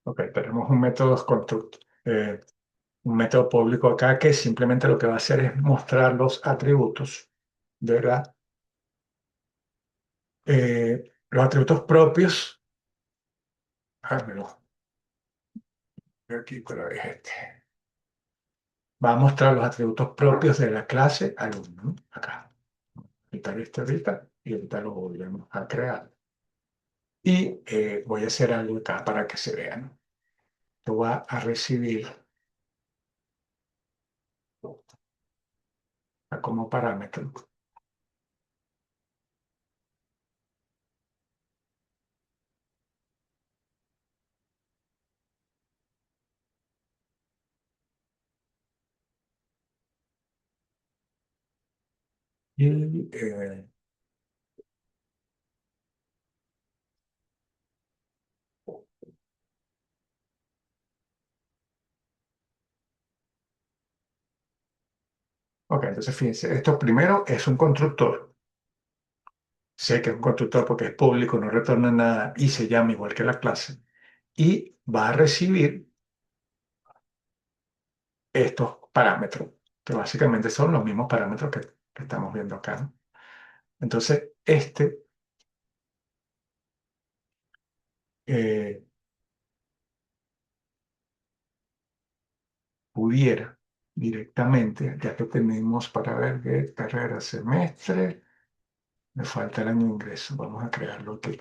Ok, tenemos un método un método público acá que simplemente lo que va a hacer es mostrar los atributos, ¿verdad? Los atributos propios, me lo veo aquí, pero es este. Va a mostrar los atributos propios de la clase alumno, ¿no? Acá. Quitar este ahorita y ahorita lo volvemos a crear. Y voy a hacer algo acá para que se vean. Lo va a recibir como parámetro. Y, ok, entonces fíjense, esto primero es un constructor. Sé que es un constructor porque es público, no retorna nada y se llama igual que la clase. Y va a recibir estos parámetros, que básicamente son los mismos parámetros que estamos viendo acá, ¿no? Entonces, eh, pudiera directamente, ya que tenemos para ver qué carrera semestre, me falta el año de ingreso, vamos a crearlo aquí.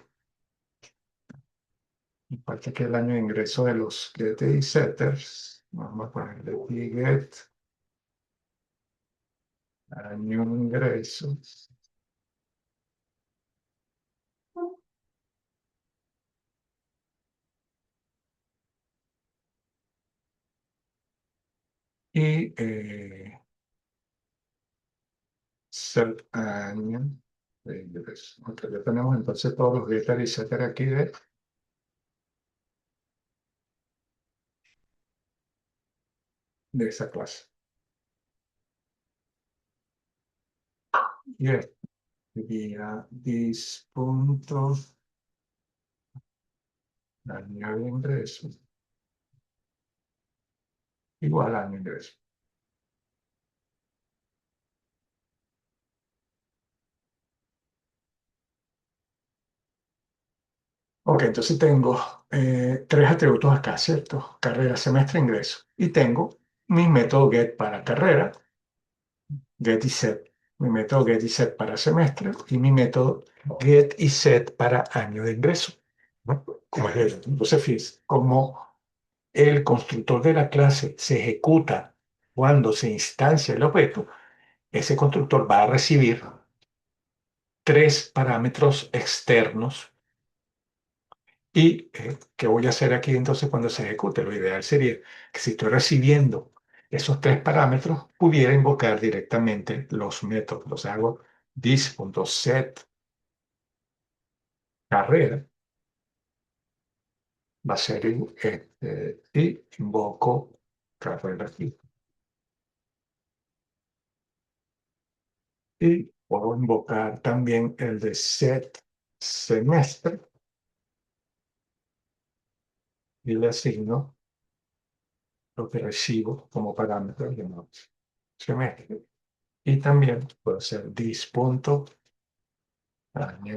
Me falta que el año de ingreso de los get y setters, vamos a ponerle y get, año de ingreso, y set año de ingreso. Ok, ya tenemos entonces todos los getter y setter aquí de esa clase. Y este sería this punto año de ingreso igual a año de ingreso. Ok, entonces tengo tres atributos acá, ¿cierto? Carrera, semestre, ingreso. Y tengo mi método get para carrera, get y set. Mi método get y set para semestre y mi método get y set para año de ingreso, ¿no? Como es eso. Entonces, fíjense, como el constructor de la clase se ejecuta cuando se instancia el objeto, ese constructor va a recibir tres parámetros externos. ¿Y qué voy a hacer aquí entonces cuando se ejecute? Lo ideal sería que si estoy recibiendo esos tres parámetros, pudiera invocar directamente los métodos. Los hago this.set carrera, va a ser y invoco carrera aquí. Y puedo invocar también el de set semestre y le asigno lo que recibo como parámetro llamado semestre. Y también puedo hacer this.año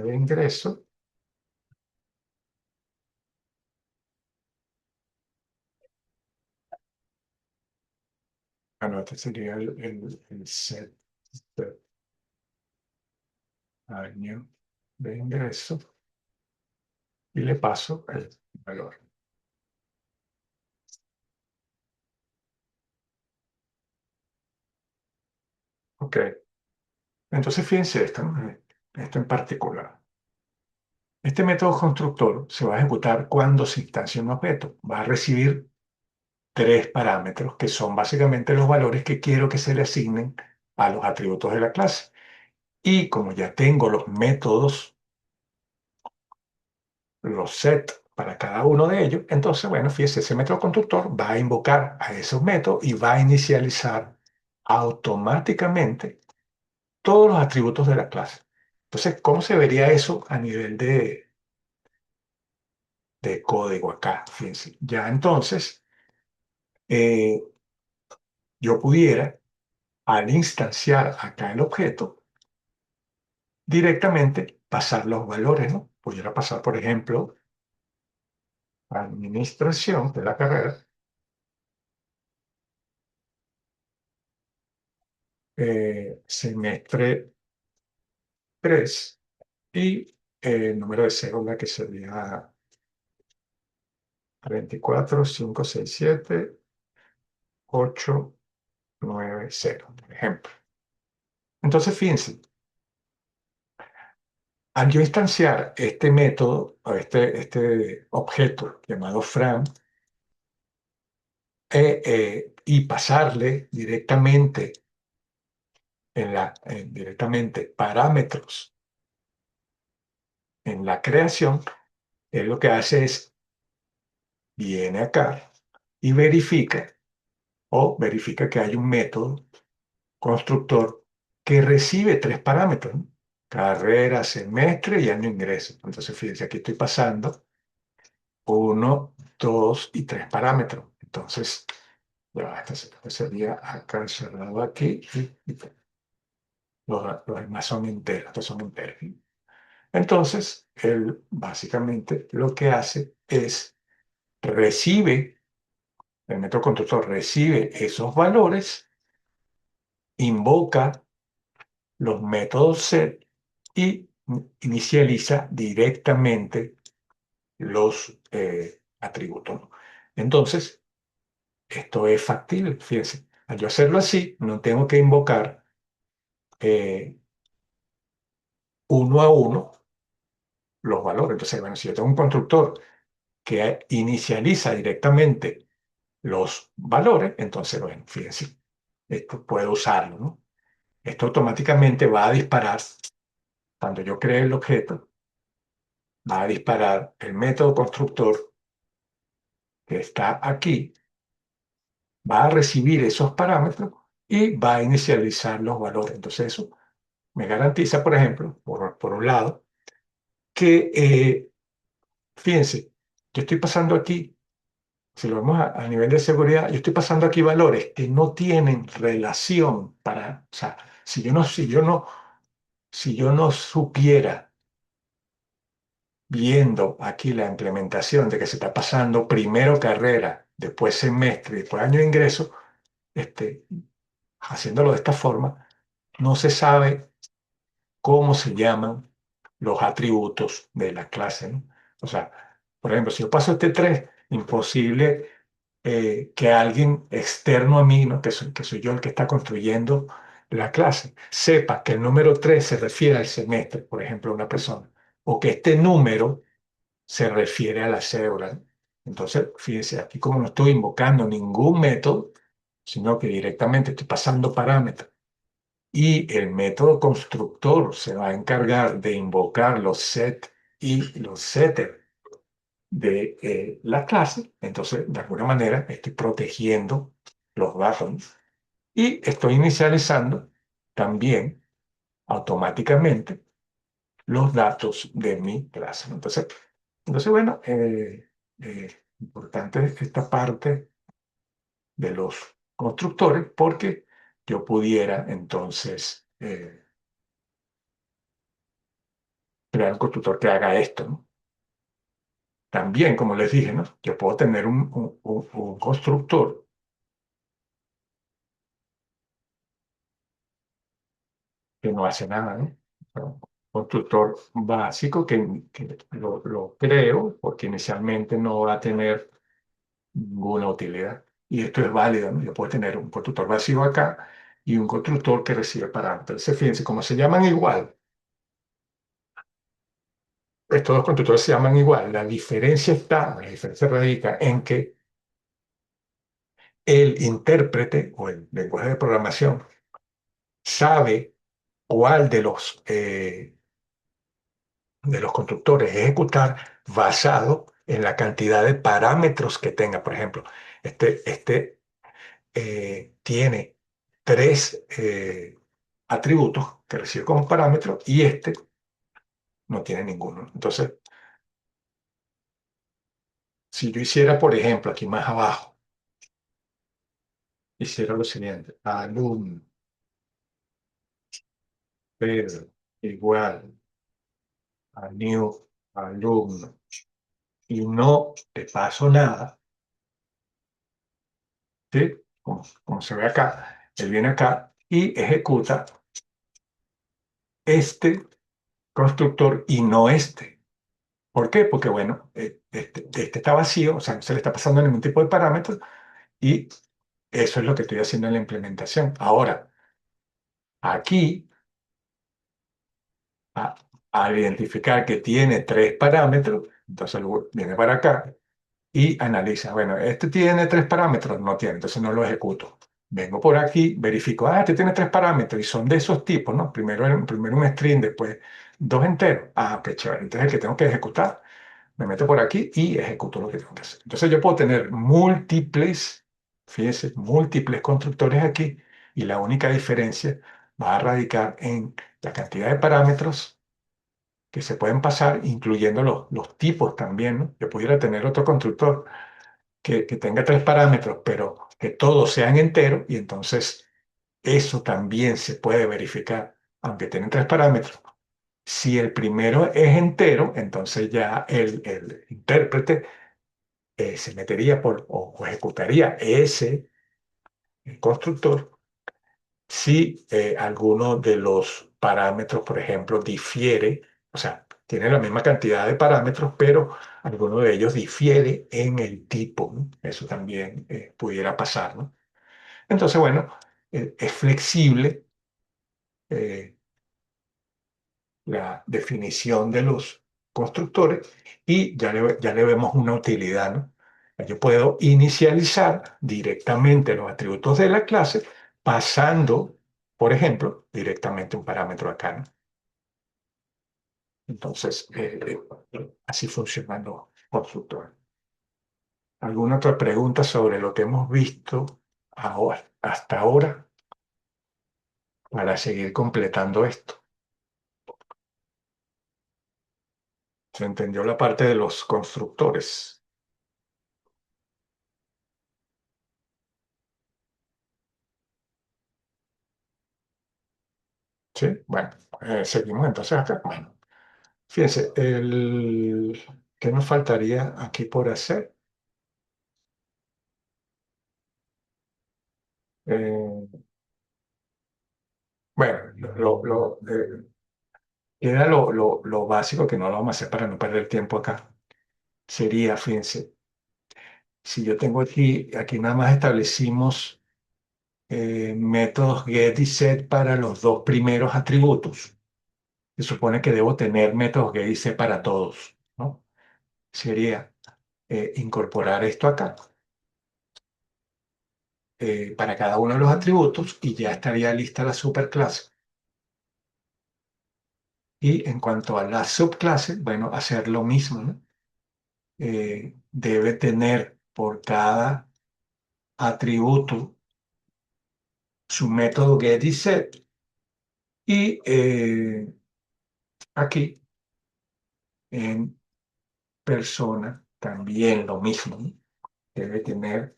de ingreso. Ah, no, este sería el set de año de ingreso y le paso el valor. Ok, entonces fíjense esto, ¿no? Esto en particular. Este método constructor se va a ejecutar cuando se instancia un objeto. Va a recibir tres parámetros que son básicamente los valores que quiero que se le asignen a los atributos de la clase. Y como ya tengo los métodos, los set para cada uno de ellos, entonces, bueno, fíjese, ese método constructor va a invocar a esos métodos y va a inicializar automáticamente todos los atributos de la clase. Entonces, ¿cómo se vería eso a nivel de código acá? Fíjense, ya entonces eh, yo pudiera, al instanciar acá el objeto, directamente pasar los valores, ¿no? Pudiera pasar, por ejemplo, administración de la carrera, semestre 3 y el número de cédula que sería 34567890, por ejemplo. Entonces, fíjense, al yo instanciar este método o este objeto llamado Fran y pasarle directamente directamente parámetros en la creación, él lo que hace es, viene acá y verifica que hay un método constructor que recibe tres parámetros, ¿no? Carrera, semestre y año de ingreso. Entonces, fíjense, aquí estoy pasando uno, dos y tres parámetros. Entonces, ya va, este sería acá encerrado aquí y los demás son enteros, estos son enteros. Entonces, él básicamente lo que hace es recibe, el método constructor recibe esos valores, invoca los métodos set y inicializa directamente los atributos, ¿no? Entonces, esto es factible, fíjense. Al yo hacerlo así, no tengo que invocar eh, uno a uno los valores. Entonces, bueno, si yo tengo un constructor que inicializa directamente los valores, entonces, bueno, fíjense, esto puedo usarlo, ¿no? Esto automáticamente va a disparar, cuando yo cree el objeto, va a disparar el método constructor que está aquí, va a recibir esos parámetros y va a inicializar los valores. Entonces eso me garantiza, por ejemplo, por un lado, que, fíjense, yo estoy pasando aquí, si lo vemos a nivel de seguridad, yo estoy pasando aquí valores que no tienen relación o sea, si yo no supiera viendo aquí la implementación de que se está pasando primero carrera, después semestre, después año de ingreso, este, haciéndolo de esta forma, no se sabe cómo se llaman los atributos de la clase, ¿no? O sea, por ejemplo, si yo paso este 3, imposible que alguien externo a mí, ¿no? Que soy yo el que está construyendo la clase, sepa que el número 3 se refiere al semestre, por ejemplo, una persona, o que este número se refiere a la cédula, ¿no? Entonces, fíjense, aquí como no estoy invocando ningún método, sino que directamente estoy pasando parámetros y el método constructor se va a encargar de invocar los set y los setter de la clase. Entonces, de alguna manera, estoy protegiendo los datos y estoy inicializando también automáticamente los datos de mi clase, ¿no? Entonces bueno, importante esta parte de los constructores porque yo pudiera entonces crear un constructor que haga esto, ¿no? También, como les dije, ¿no? Yo puedo tener un constructor que no hace nada, ¿no? Un constructor básico que lo creo porque inicialmente no va a tener ninguna utilidad. Y esto es válido, ¿no? Yo puedo tener un constructor vacío acá y un constructor que recibe parámetros. Entonces, fíjense, como se llaman igual, estos dos constructores se llaman igual. La diferencia radica en que el intérprete o el lenguaje de programación sabe cuál de los constructores ejecutar basado en la cantidad de parámetros que tenga. Por ejemplo, tiene tres atributos que recibe como parámetro y este no tiene ninguno. Entonces, si yo hiciera, por ejemplo, aquí más abajo, hiciera lo siguiente, alumno, Pedro, igual a new alumno, y no te paso nada, ¿sí? Como se ve acá, él viene acá y ejecuta este constructor y no este. ¿Por qué? Porque, bueno, este está vacío, o sea, no se le está pasando ningún tipo de parámetros y eso es lo que estoy haciendo en la implementación. Ahora, aquí, a- al identificar que tiene tres parámetros, entonces luego viene para acá y analiza, bueno, este tiene tres parámetros, no tiene, entonces no lo ejecuto. Vengo por aquí, verifico, este tiene tres parámetros y son de esos tipos, ¿no? Primero un string, después dos enteros. Qué chévere. Entonces el que tengo que ejecutar, me meto por aquí y ejecuto lo que tengo que hacer. Entonces yo puedo tener múltiples, fíjense, múltiples constructores aquí y la única diferencia va a radicar en la cantidad de parámetros que se pueden pasar, incluyendo los tipos también, ¿no? Yo pudiera tener otro constructor que tenga tres parámetros, pero que todos sean enteros y entonces eso también se puede verificar, aunque tienen tres parámetros. Si el primero es entero, entonces ya el intérprete se metería o ejecutaría ese constructor si alguno de los parámetros, por ejemplo, difiere, o sea, tiene la misma cantidad de parámetros, pero alguno de ellos difiere en el tipo, ¿no? Eso también pudiera pasar, ¿no? Entonces, bueno, es flexible eh, la definición de los constructores y ya le vemos una utilidad, ¿no? Yo puedo inicializar directamente los atributos de la clase pasando, por ejemplo, directamente un parámetro acá, ¿no? Entonces, así funcionan los constructores. ¿Alguna otra pregunta sobre lo que hemos visto hasta ahora para seguir completando esto? ¿Se entendió la parte de los constructores? Sí, bueno, seguimos entonces acá. Bueno, fíjense, ¿qué nos faltaría aquí por hacer? Eh, bueno, queda lo básico que no lo vamos a hacer para no perder tiempo acá. Sería, fíjense, si yo tengo aquí nada más establecimos métodos get y set para los dos primeros atributos. Se supone que debo tener métodos get y set para todos, ¿no? Sería incorporar esto acá para cada uno de los atributos y ya estaría lista la superclase. Y en cuanto a la subclase, bueno, hacer lo mismo, ¿no? Debe tener por cada atributo su método get y set. Y aquí en persona también lo mismo, ¿no? Debe tener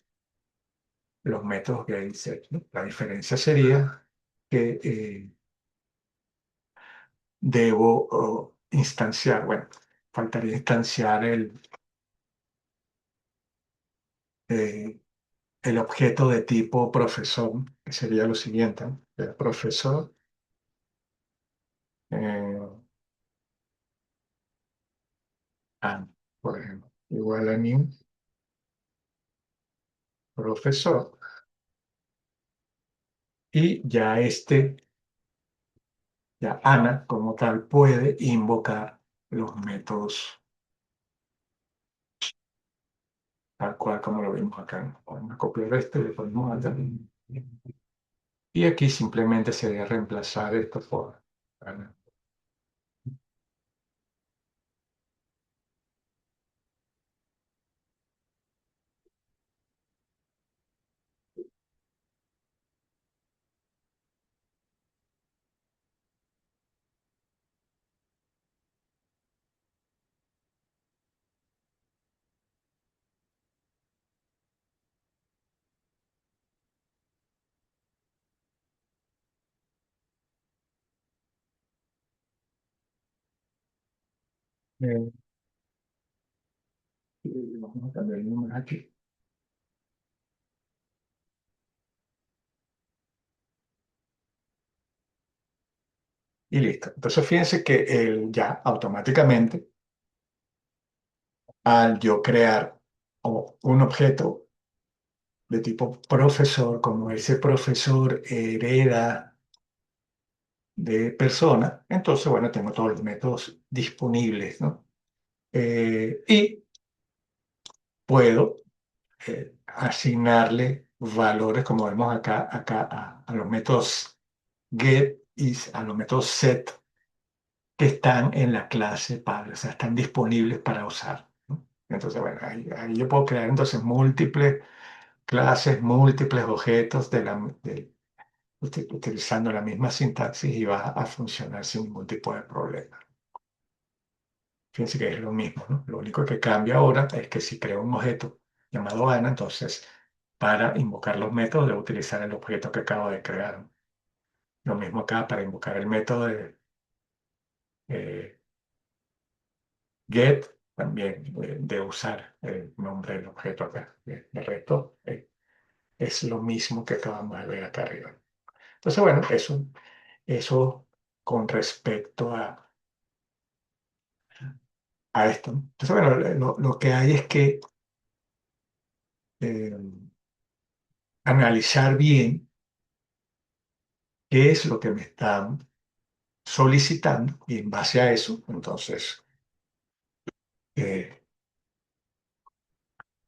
los métodos get y set, ¿no? La diferencia sería que debo instanciar, bueno, faltaría instanciar eh, el objeto de tipo profesor, que sería lo siguiente, ¿no? El profesor, eh, ah, por ejemplo, igual a new profesor, y ya Ana como tal puede invocar los métodos tal cual como lo vimos acá, ¿no? Vamos a copiar esto y le ponemos acá. Y aquí simplemente sería reemplazar esto por Ana. Eh, y vamos a cambiar el número aquí. Y listo. Entonces fíjense que ya automáticamente, al yo crear un objeto de tipo profesor, como ese profesor hereda de persona, entonces, bueno, tengo todos los métodos disponibles, ¿no? Y puedo asignarle valores, como vemos acá a los métodos get y a los métodos set que están en la clase padre, o sea, están disponibles para usar, ¿no? Entonces, bueno, ahí yo puedo crear entonces múltiples clases, múltiples objetos utilizando la misma sintaxis y va a funcionar sin ningún tipo de problema. Fíjense que es lo mismo, ¿no? Lo único que cambia ahora es que si creo un objeto llamado Ana, entonces para invocar los métodos debo utilizar el objeto que acabo de crear. Lo mismo acá para invocar el método de eh, get, también de usar el nombre del objeto acá. El resto es lo mismo que acabamos de ver acá arriba. Entonces, bueno, eso con respecto a esto, ¿no? Entonces, bueno, lo que hay es que eh, analizar bien qué es lo que me están solicitando y en base a eso, entonces, eh,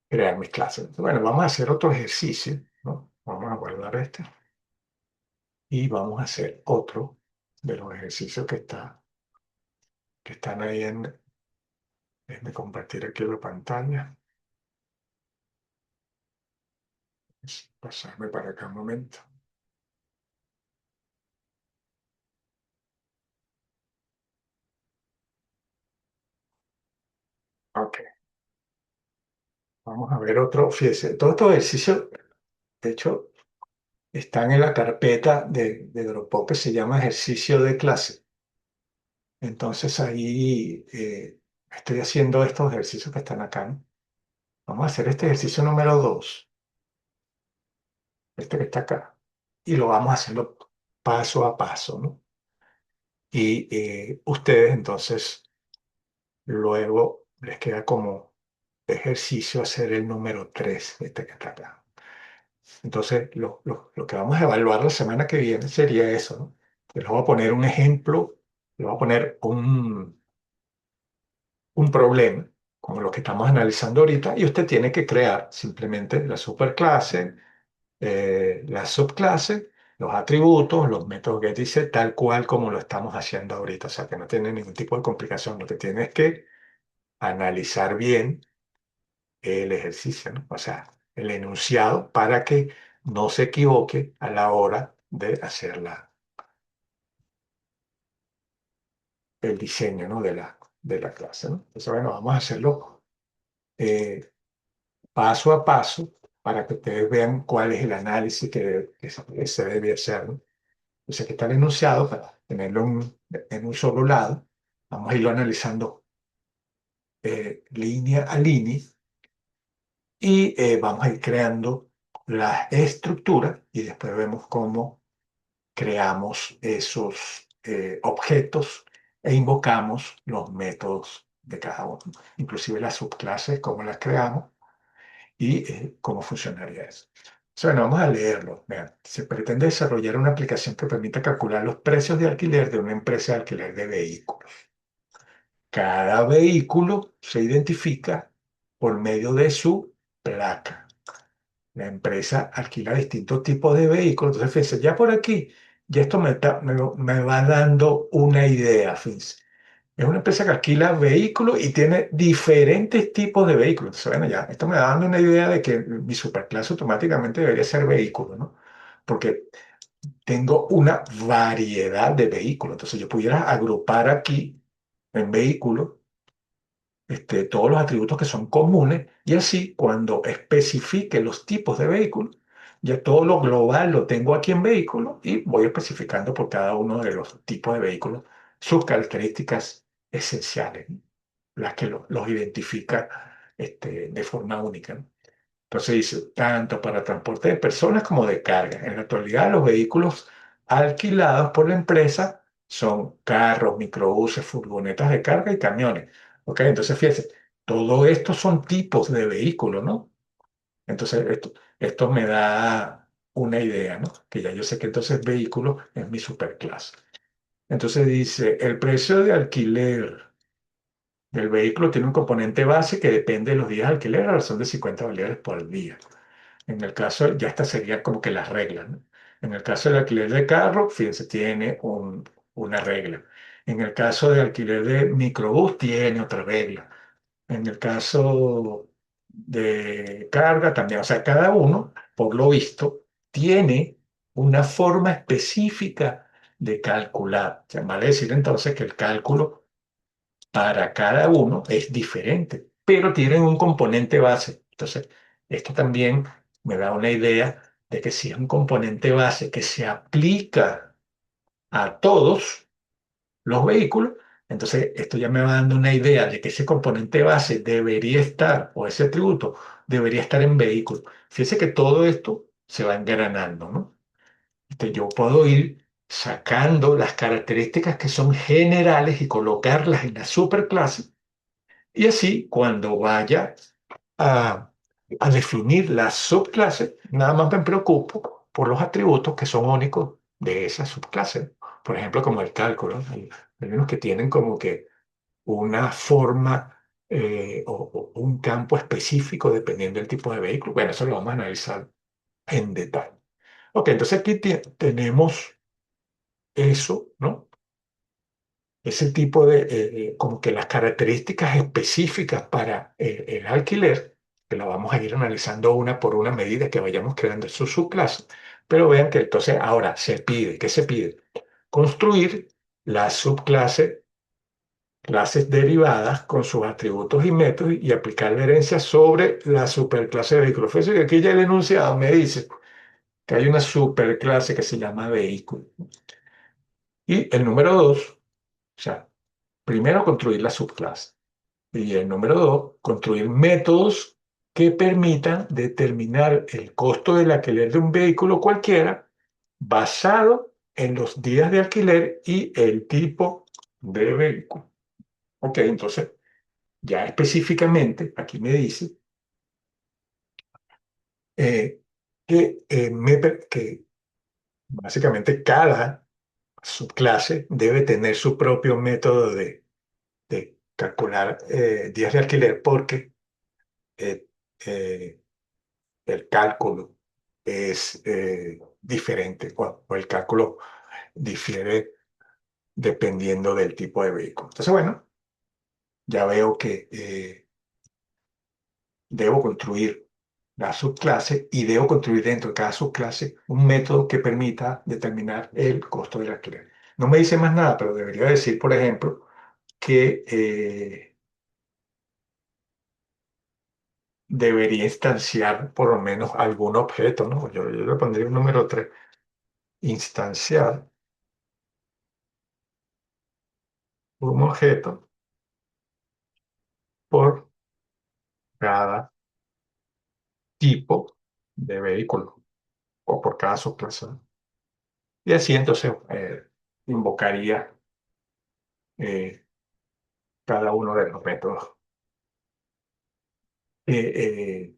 crear mis clases. Entonces, bueno, vamos a hacer otro ejercicio, ¿no? Vamos a guardar este y vamos a hacer otro de los ejercicios que están ahí déjenme compartir aquí la pantalla. Pasarme para acá un momento. Ok, vamos a ver otro. Fíjese, todos estos ejercicios, de hecho, están en la carpeta de Dropbox que se llama ejercicio de clase. Entonces ahí estoy haciendo estos ejercicios que están acá, ¿no? Vamos a hacer este ejercicio número 2, este que está acá, y lo vamos haciendo paso a paso, ¿no? Y ustedes entonces luego les queda como ejercicio hacer el número 3, este que está acá. Entonces lo que vamos a evaluar la semana que viene sería eso, ¿no? Les voy a poner un ejemplo, les voy a poner un problema, como lo que estamos analizando ahorita, y usted tiene que crear simplemente la superclase, la subclase, los atributos, los métodos que dice tal cual como lo estamos haciendo ahorita. O sea, que no tiene ningún tipo de complicación. Lo que tiene es que analizar bien el ejercicio, ¿no? O sea, el enunciado para que no se equivoque a la hora de hacer el diseño, ¿no? de la clase, ¿no? Entonces, bueno, vamos a hacerlo eh, paso a paso para que ustedes vean cuál es el análisis que se debe hacer, ¿no? Entonces, aquí está el enunciado para tenerlo en un solo lado. Vamos a irlo analizando línea a línea y vamos a ir creando la estructura y después vemos cómo creamos esos objetos e invocamos los métodos de cada uno, inclusive las subclases, cómo las creamos y cómo funcionaría eso. Bueno, vamos a leerlo. Vean, se pretende desarrollar una aplicación que permita calcular los precios de alquiler de una empresa de alquiler de vehículos. Cada vehículo se identifica por medio de su placa. La empresa alquila distintos tipos de vehículos. Entonces, fíjense, ya por aquí, ya esto me va dando una idea, fíjense. Es una empresa que alquila vehículos y tiene diferentes tipos de vehículos. Entonces, bueno, ya, esto me da dando una idea de que mi superclase automáticamente debería ser vehículo, ¿no? Porque tengo una variedad de vehículos. Entonces, yo pudiera agrupar aquí en vehículos todos los atributos que son comunes y así cuando especifique los tipos de vehículos, ya todo lo global lo tengo aquí en vehículos y voy especificando por cada uno de los tipos de vehículos sus características esenciales, ¿no? Las que los identifica de forma única, ¿no? Entonces dice, tanto para transporte de personas como de carga. En la actualidad, los vehículos alquilados por la empresa son carros, microbuses, furgonetas de carga y camiones. ¿Ok? Entonces, fíjense, todo esto son tipos de vehículos, ¿no? Entonces, esto me da una idea, ¿no? Que ya yo sé que entonces vehículo es mi superclase. Entonces dice, el precio de alquiler del vehículo tiene un componente base que depende de los días de alquiler a razón de $50 por día. En el caso, ya estas serían como que las reglas, ¿no? En el caso del alquiler de carro, fíjense, tiene una regla. En el caso de alquiler de microbús, tiene otra regla. En el caso de carga también, o sea, cada uno, por lo visto, tiene una forma específica de calcular. O sea, vale decir entonces que el cálculo para cada uno es diferente, pero tienen un componente base. Entonces, esto también me da una idea de que si es un componente base que se aplica a todos los vehículos, entonces esto ya me va dando una idea de que ese componente base debería estar, o ese atributo debería estar en vehículo. Fíjese que todo esto se va engranando, ¿no? Yo puedo ir sacando las características que son generales y colocarlas en la superclase y así, cuando vaya a, a definir la subclase, nada más me preocupo por los atributos que son únicos de esa subclase. Por ejemplo, como el cálculo. Hay unos que tienen como que una forma o un campo específico dependiendo del tipo de vehículo. Bueno, eso lo vamos a analizar en detalle. Ok, entonces aquí tenemos eso, ¿no? Ese tipo de, como que las características específicas para el alquiler, que la vamos a ir analizando una por una a medida que vayamos creando su subclase, pero vean que entonces ahora se pide, ¿qué se pide? Construir la subclase, clases derivadas con sus atributos y métodos y aplicar la herencia sobre la superclase de vehículo. Fíjense que aquí ya el enunciado me dice que hay una superclase que se llama vehículo. Y el número dos, o sea, primero construir la subclase. Y el número dos, construir métodos que permitan determinar el costo del alquiler de un vehículo cualquiera basado en los días de alquiler y el tipo de vehículo. Ok, entonces ya específicamente aquí me dice que básicamente cada subclase debe tener su propio método de calcular días de alquiler porque eh, eh, el cálculo es diferente o el cálculo difiere dependiendo del tipo de vehículo. Entonces, bueno, ya veo que debo construir la subclase y debo construir dentro de cada subclase un método que permita determinar el costo del alquiler. No me dice más nada, pero debería decir, por ejemplo, que debería instanciar por lo menos algún objeto, ¿no? Yo le pondría un número 3, instanciar un objeto por cada tipo de vehículo o por cada subclase. Y así entonces invocaría eh, cada uno de los métodos que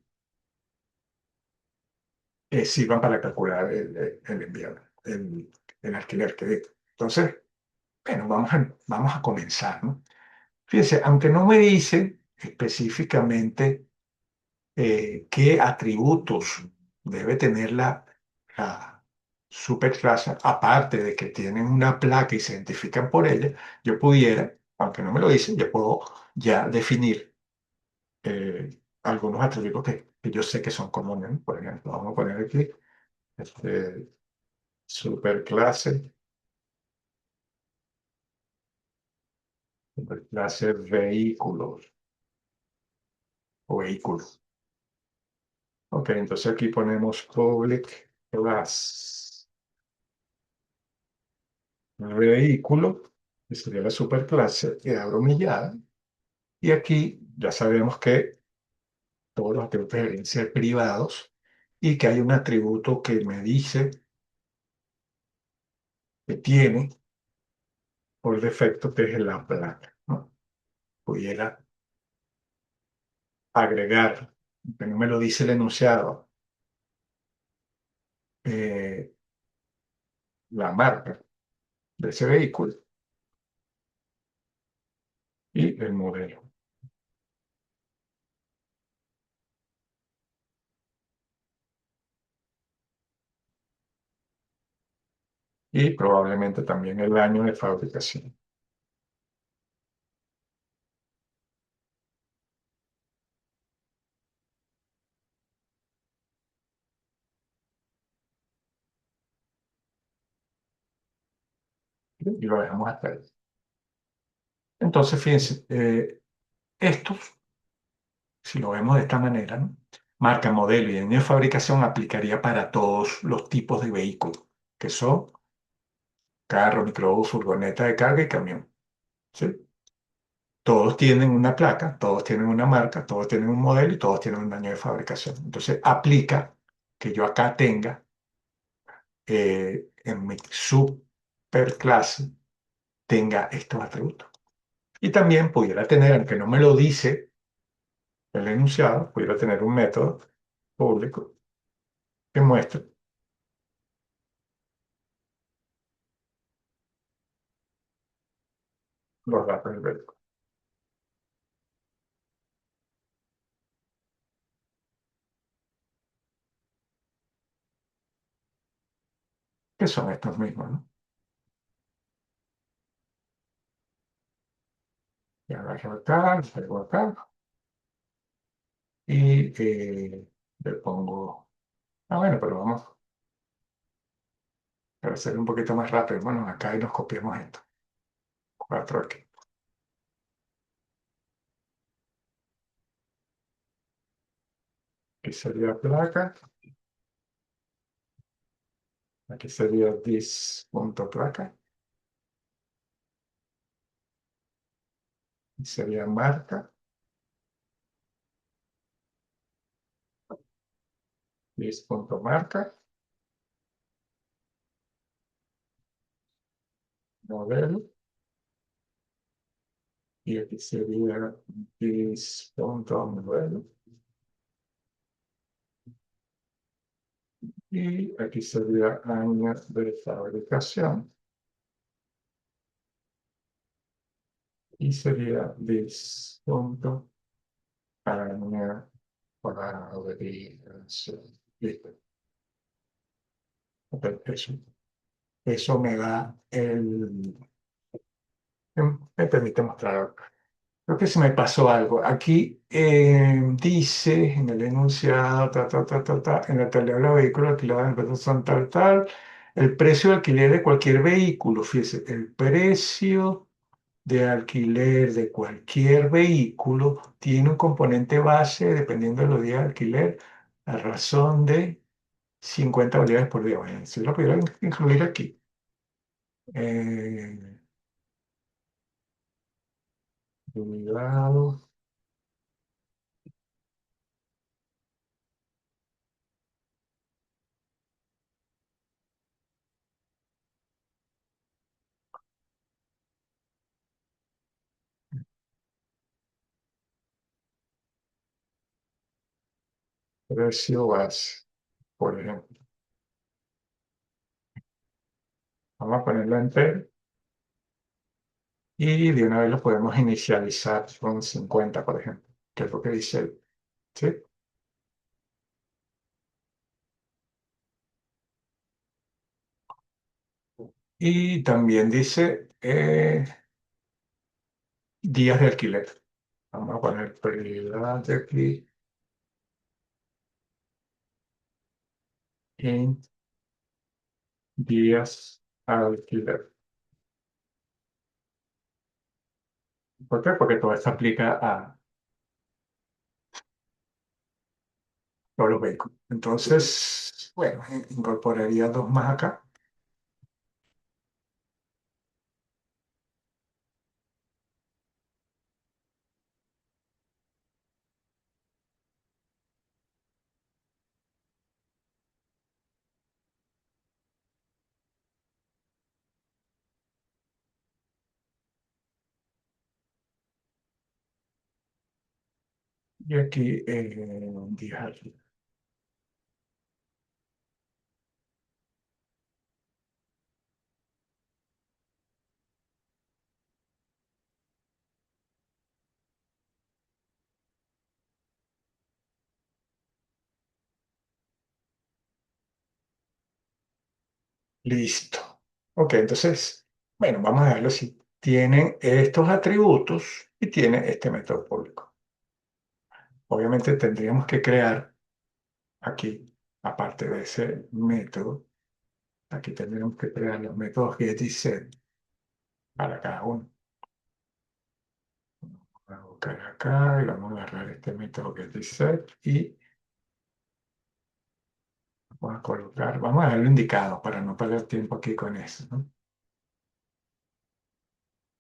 sirvan para calcular el envío, el alquiler que digo. Entonces, bueno, vamos a comenzar, ¿no? Fíjense, aunque no me dice específicamente qué atributos debe tener la superclase, aparte de que tienen una placa y se identifican por ella, yo pudiera, aunque no me lo dicen, yo puedo ya definir algunos atributos que yo sé que son comunes, ¿no? Por ejemplo, vamos a poner aquí este, superclase, superclase vehículos o vehículos. Ok, entonces aquí ponemos public class vehículo, que sería la superclase, y abro mi llave. Y aquí ya sabemos que todos los atributos deberían ser privados y que hay un atributo que me dice que tiene por defecto que es la placa, ¿no? Pudiera agregar, que no me lo dice el enunciado, eh, la marca de ese vehículo y el modelo. y probablemente también el año de fabricación. Y lo dejamos hasta ahí. Entonces, fíjense, estos, si lo vemos de esta manera, ¿no? Marca, modelo y año de fabricación aplicaría para todos los tipos de vehículos, que son carro, microbús, furgoneta de carga y camión. ¿Sí? Todos tienen una placa, todos tienen una marca, todos tienen un modelo y todos tienen un año de fabricación. Entonces, aplica que yo acá tenga en mi superclase, tenga estos atributos. Y también pudiera tener, aunque no me lo dice el enunciado, pudiera tener un método público que muestre los datos del vehículo, que son estos mismos, ¿no? Y agarro acá, salgo acá y le pongo, bueno, pero vamos a hacer un poquito más rápido. Bueno, acá y nos copiamos esto. Cuatro aquí. Aquí sería placa, aquí sería dis.placa, y sería marca, dis.marca, modelo, y aquí sería dis.modelo, y aquí sería año de fabricación, y sería dis.año fabricación. Listo. Ok, eso me da me permite mostrar. Creo que se me pasó algo. Aquí dice en el enunciado, en la tabla de vehículos alquilados en empresas son tal, tal, el precio de alquiler de cualquier vehículo. Fíjese, el precio de alquiler de cualquier vehículo tiene un componente base, dependiendo de los días de alquiler, a razón de 50 bolívares por día. Bueno, si lo pudiera incluir aquí. Eh, Unidad, precio base, por ejemplo. Vamos a ponerlo entero y de una vez lo podemos inicializar con 50, por ejemplo, que es lo que dice él. ¿Sí? Y también dice días de alquiler. Vamos a poner prioridad de aquí en días a alquiler. ¿Por qué? Porque todo esto aplica a todos los vehículos. Entonces, bueno, incorporaría dos más acá. Y aquí días a alquiler. Listo. Ok, entonces, bueno, vamos a verlo si tienen estos atributos y tiene este método público. Obviamente tendríamos que crear aquí, aparte de ese método, aquí tendríamos que crear los métodos get y set para cada uno. Vamos a buscar acá y vamos a agarrar este método get y set y vamos a colocar, vamos a dejarlo indicado para no perder tiempo aquí con eso, ¿no?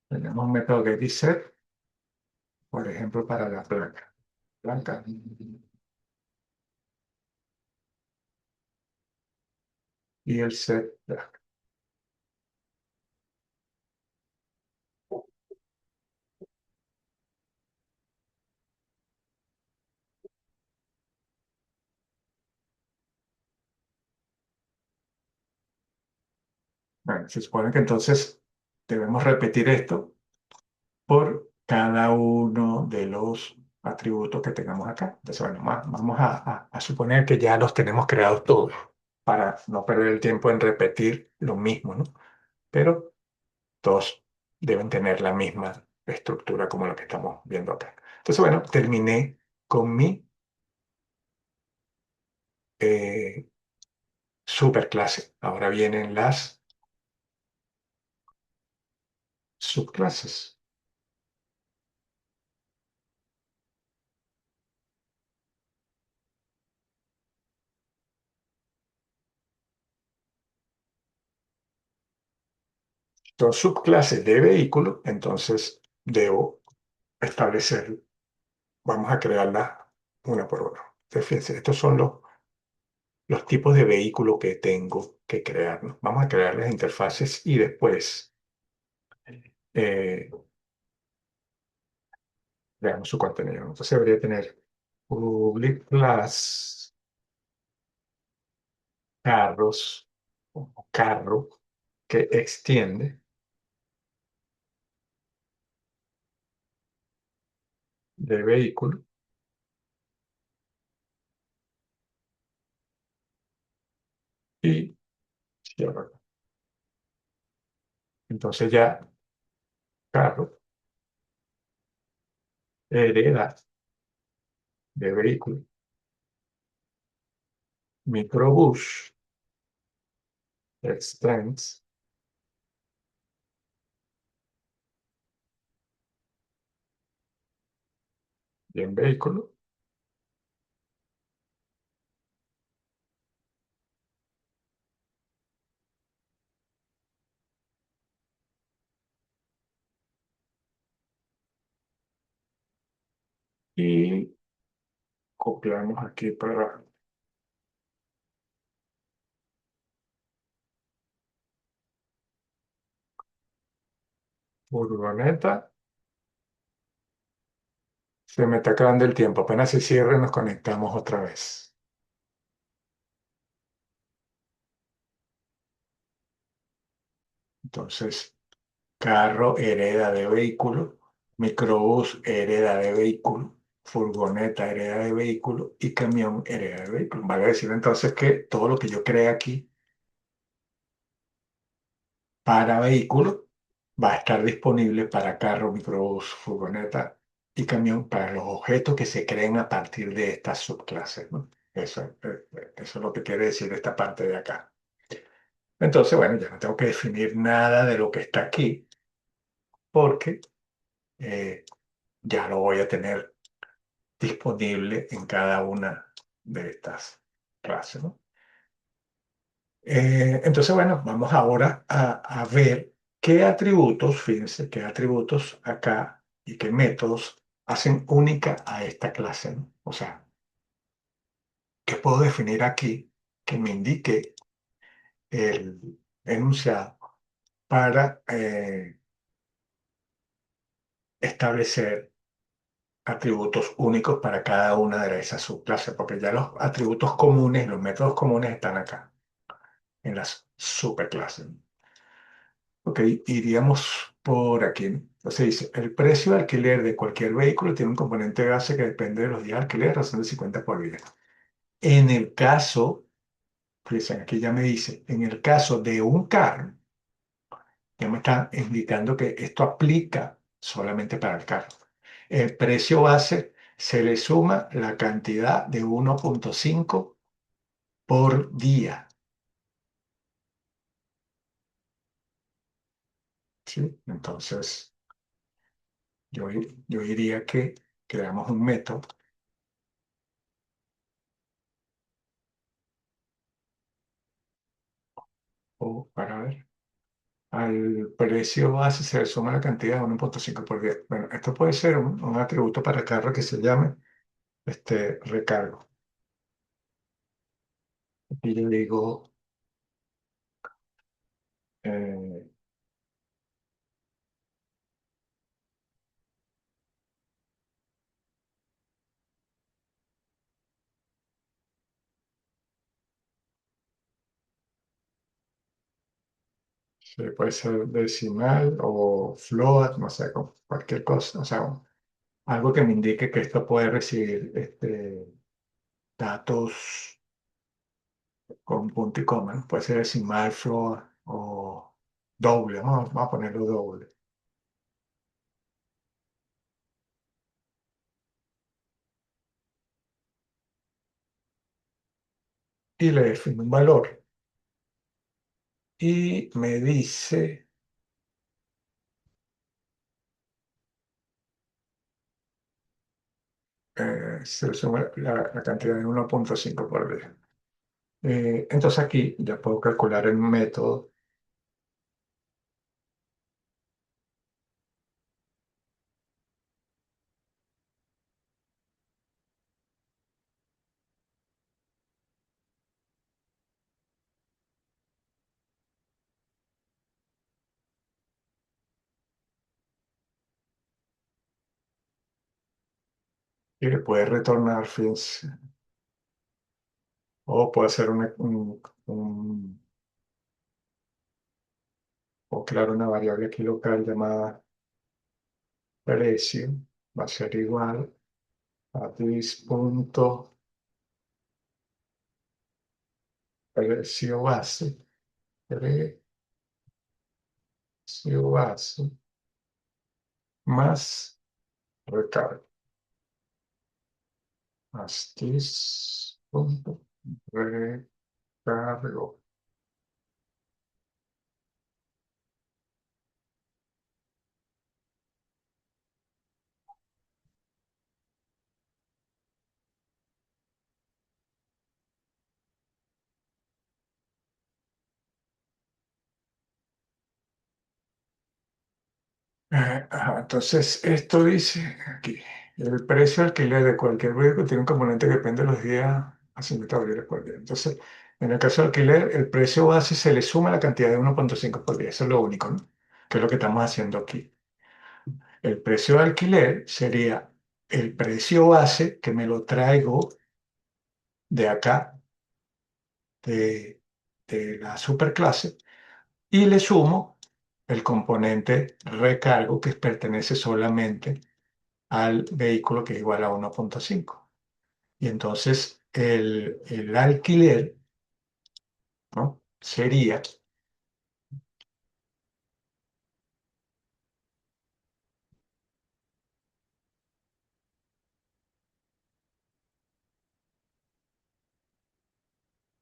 Tenemos un método get y set, por ejemplo, para la placa. Placa y el set placa. Bueno, se supone que entonces debemos repetir esto por cada uno de los atributos que tengamos acá. Entonces, bueno, vamos a suponer que ya los tenemos creados todos para no perder el tiempo en repetir lo mismo, ¿no? Pero todos deben tener la misma estructura como lo que estamos viendo acá. Entonces, bueno, terminé con mi eh, superclase. Ahora vienen las subclases. Son subclases de vehículo, entonces debo establecer, vamos a crearlas una por una. Entonces, fíjense, estos son los tipos de vehículo que tengo que crear, ¿no? Vamos a crear las interfaces y después eh, veamos su contenido. Entonces debería tener public class, carros o carro que extiende de vehículo y cierra. Entonces ya carro hereda de vehículo, microbús extends bien vehículo y copiamos aquí para furgoneta. Se me está acabando el tiempo. Apenas se cierre, nos conectamos otra vez. Entonces, carro hereda de vehículo, microbús hereda de vehículo, furgoneta hereda de vehículo y camión hereda de vehículo. Vale decir entonces que todo lo que yo cree aquí para vehículo va a estar disponible para carro, microbús, furgoneta y camión para los objetos que se creen a partir de estas subclases, ¿no? Eso es lo que quiere decir esta parte de acá. Entonces, bueno, ya no tengo que definir nada de lo que está aquí porque eh, ya lo voy a tener disponible en cada una de estas clases, ¿no? Entonces, bueno, vamos ahora a ver qué atributos, fíjense, qué atributos acá y qué métodos hacen única a esta clase, ¿no? O sea, ¿qué puedo definir aquí que me indique el enunciado para establecer atributos únicos para cada una de esas subclases? Porque ya los atributos comunes, los métodos comunes están acá, en las superclases. Ok, iríamos por aquí. Entonces dice, el precio de alquiler de cualquier vehículo tiene un componente base que depende de los días de alquiler, razón de 50 por día. En el caso, fíjense, aquí ya me dice, en el caso de un carro, ya me está indicando que esto aplica solamente para el carro. El precio base se le suma la cantidad de 1,5 por día, ¿sí? Entonces, yo diría que creamos un método o para ver. Al precio base se le suma la cantidad de 1,5 por día. Bueno, esto puede ser un atributo para carro que se llame recargo. Y yo digo, eh, sí, puede ser decimal o float, no sé, cualquier cosa. O sea, algo que me indique que esto puede recibir datos con punto y coma, ¿no? Puede ser decimal, float o doble. Vamos a ponerlo doble. Y le defino un valor. Y me dice, se le suma la cantidad de 1,5 por día. Entonces aquí ya puedo calcular el método y le puede retornar, fíjense, o puede hacer o crear una variable aquí local llamada precio, va a ser igual a this.precio base, precio base más recargo, más this.recargo. Ajá, entonces, esto dice aquí, el precio de alquiler de cualquier vehículo tiene un componente que depende de los días a 50 dólares por día. Entonces, en el caso de alquiler, el precio base se le suma la cantidad de 1,5 por día. Eso es lo único, ¿no? Que es lo que estamos haciendo aquí. El precio de alquiler sería el precio base que me lo traigo de acá, de, de la superclase, y le sumo el componente recargo que pertenece solamente al vehículo que es igual a 1,5. Y entonces el alquiler, ¿no? Sería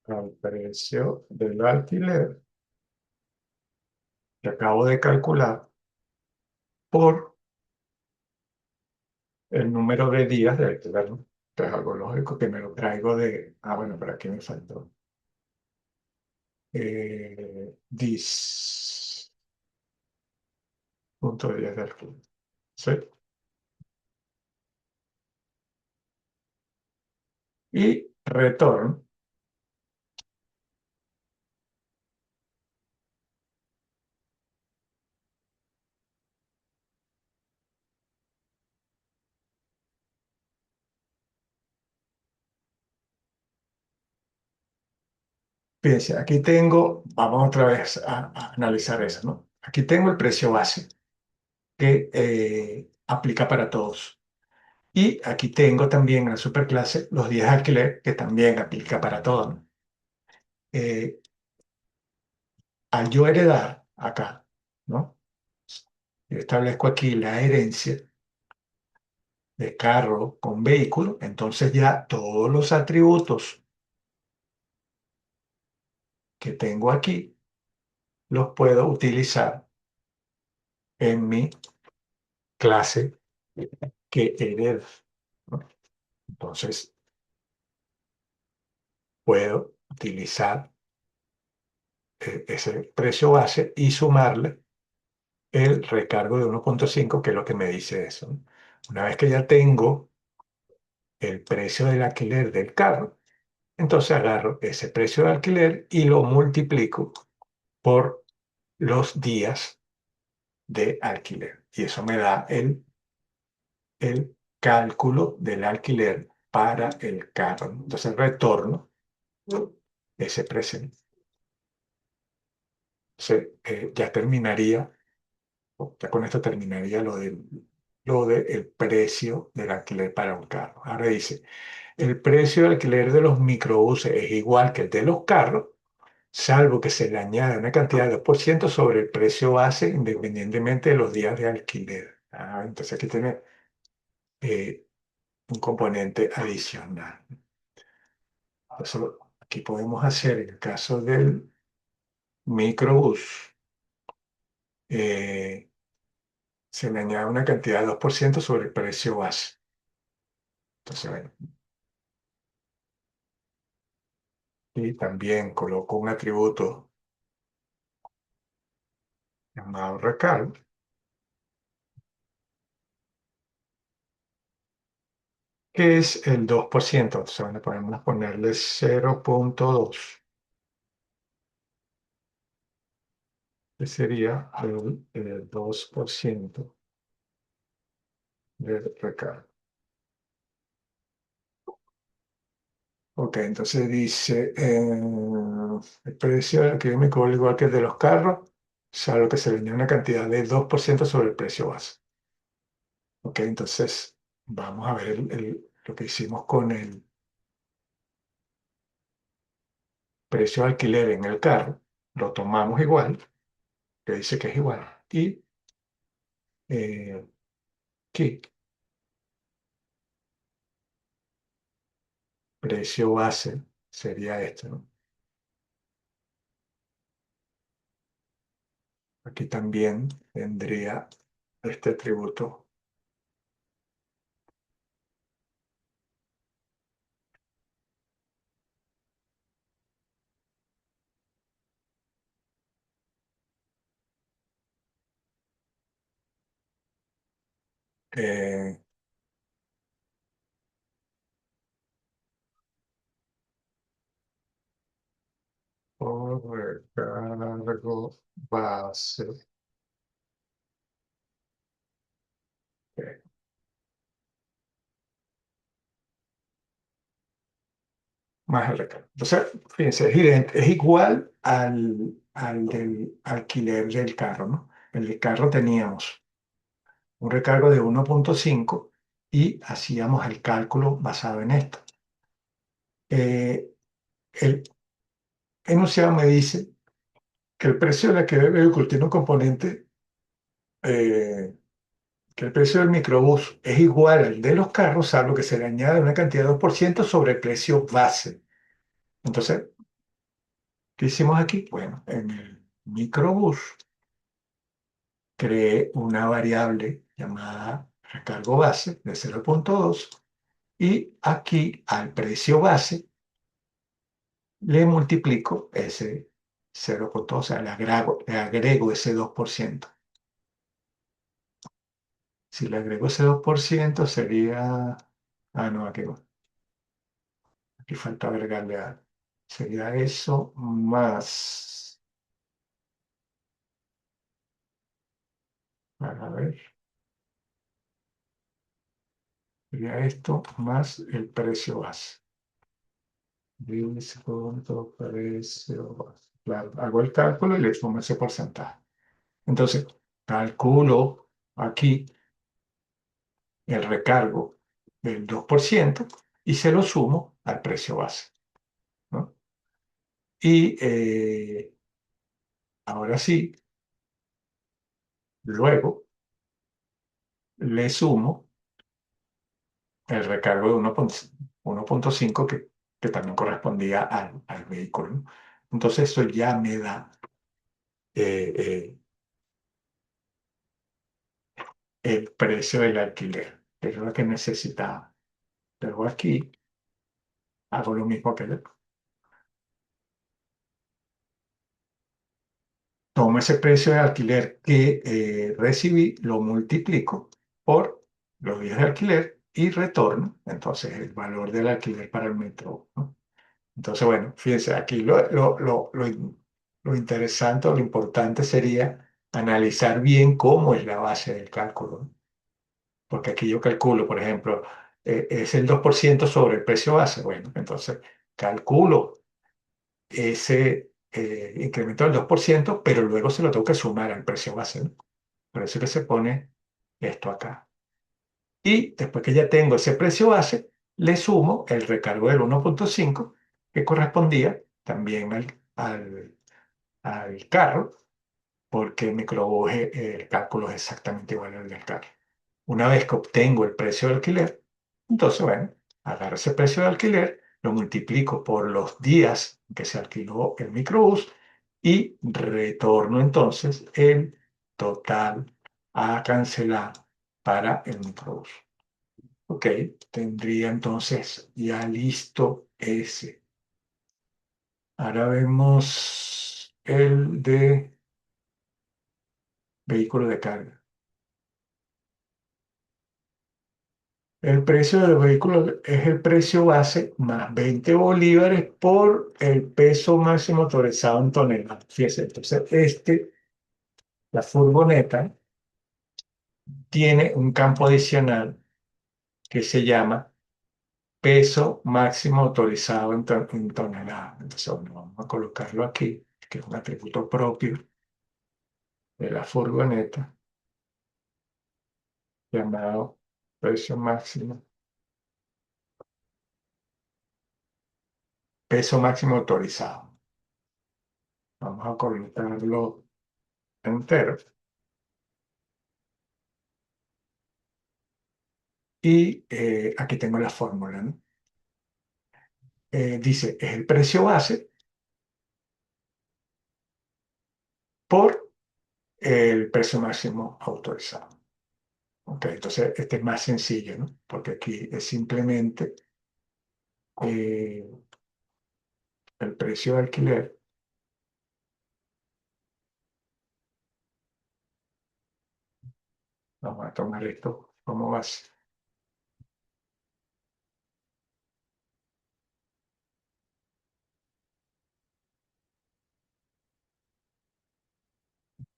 al precio del alquiler que acabo de calcular por el número de días de alquiler, ¿no? Entonces, algo lógico que me lo traigo de... Ah, bueno, pero aquí me faltó. Dis.10 de alquiler. ¿Sí? Y retorno. Fíjense, aquí tengo, vamos otra vez a analizar eso, ¿no? Aquí tengo el precio base que aplica para todos. Y aquí tengo también en la superclase los días de alquiler que también aplica para todos, ¿no? Al yo heredar acá, ¿no? Yo establezco aquí la herencia de carro con vehículo, entonces ya todos los atributos que tengo aquí los puedo utilizar en mi clase que hereda, ¿no? Entonces puedo utilizar ese precio base y sumarle el recargo de 1,5, que es lo que me dice eso, ¿no? Una vez que ya tengo el precio del alquiler del carro, entonces agarro ese precio de alquiler y lo multiplico por los días de alquiler. Y eso me da el cálculo del alquiler para el carro. Entonces retorno ese precio. Entonces, ya terminaría, ya con esto terminaría lo del precio del alquiler para un carro. Ahora dice, el precio de alquiler de los microbuses es igual que el de los carros, salvo que se le añade una cantidad de 2% sobre el precio base independientemente de los días de alquiler. Entonces aquí tiene un componente adicional. Eso aquí podemos hacer en el caso del microbús. eh, Se le añade una cantidad de 2% sobre el precio base. Entonces, bueno, y también coloco un atributo llamado recargo, que es el 2%. Entonces, bueno, podemos ponerle 0,2, que sería el 2% del recargo. Ok, entonces dice, el precio del alquiler me cobra igual que el de los carros, salvo que se le añade una cantidad de 2% sobre el precio base. Ok, entonces vamos a ver lo que hicimos con el precio de alquiler en el carro. Lo tomamos igual, que dice que es igual. Y eh, aquí, precio base sería este, ¿no? Aquí también tendría este atributo. eh, por recargo base. eh, Más el recargo. Entonces, fíjense, es igual al del alquiler del carro, ¿no? En el carro teníamos un recargo de 1,5 y hacíamos el cálculo basado en esto. El enunciado me dice que el precio de la que debe vehículo tiene un componente, eh, que el precio del microbús es igual al de los carros, salvo que se le añade una cantidad de 2% sobre el precio base. Entonces, ¿qué hicimos aquí? Bueno, en el microbús creé una variable llamada recargo base de 0,2 y aquí al precio base le multiplico ese 0,2, o sea, le agrego ese 2%. Si le agrego ese 2% sería, no, aquí no, aquí falta agregarle algo. Sería eso más, a ver, sería esto más el precio base. Descuento precio base. Claro, hago el cálculo y le sumo ese porcentaje. Entonces, calculo aquí el recargo del 2% y se lo sumo al precio base, ¿no? Y ahora sí, Luego le sumo el recargo de 1.5 que también correspondía al vehículo, ¿no? Entonces eso ya me da eh, eh, el precio del alquiler, que es lo que necesitaba. Luego aquí hago lo mismo que tomo ese precio de alquiler que recibí, lo multiplico por los días de alquiler y retorno, entonces, el valor del alquiler para el metro, ¿no? Entonces, bueno, fíjense, aquí lo interesante o lo importante sería analizar bien cómo es la base del cálculo, ¿no? Porque aquí yo calculo, por ejemplo, es el 2% sobre el precio base. Bueno, entonces calculo ese incremento del 2%, pero luego se lo tengo que sumar al precio base, ¿no? Por eso es que se pone esto acá. Y después que ya tengo ese precio base, le sumo el recargo del 1.5 que correspondía también al carro, porque el microbús, el cálculo es exactamente igual al del carro. Una vez que obtengo el precio de alquiler, entonces, bueno, agarro ese precio de alquiler, lo multiplico por los días que se alquiló el microbús y retorno entonces el total a cancelar para el microbús. Ok, tendría entonces ya listo ese. Ahora vemos el de vehículo de carga. El precio del vehículo es el precio base más 20 bolívares por el peso máximo autorizado en toneladas. Fíjese, entonces la furgoneta tiene un campo adicional que se llama peso máximo autorizado en toneladas. Entonces, bueno, vamos a colocarlo aquí, que es un atributo propio de la furgoneta, llamado peso máximo autorizado. Vamos a colocarlo entero. Y aquí tengo la fórmula, ¿no? Dice, es el precio base por el precio máximo autorizado. Ok, entonces este es más sencillo, ¿no? Porque aquí es simplemente eh, el precio de alquiler. Vamos a tomar esto como base.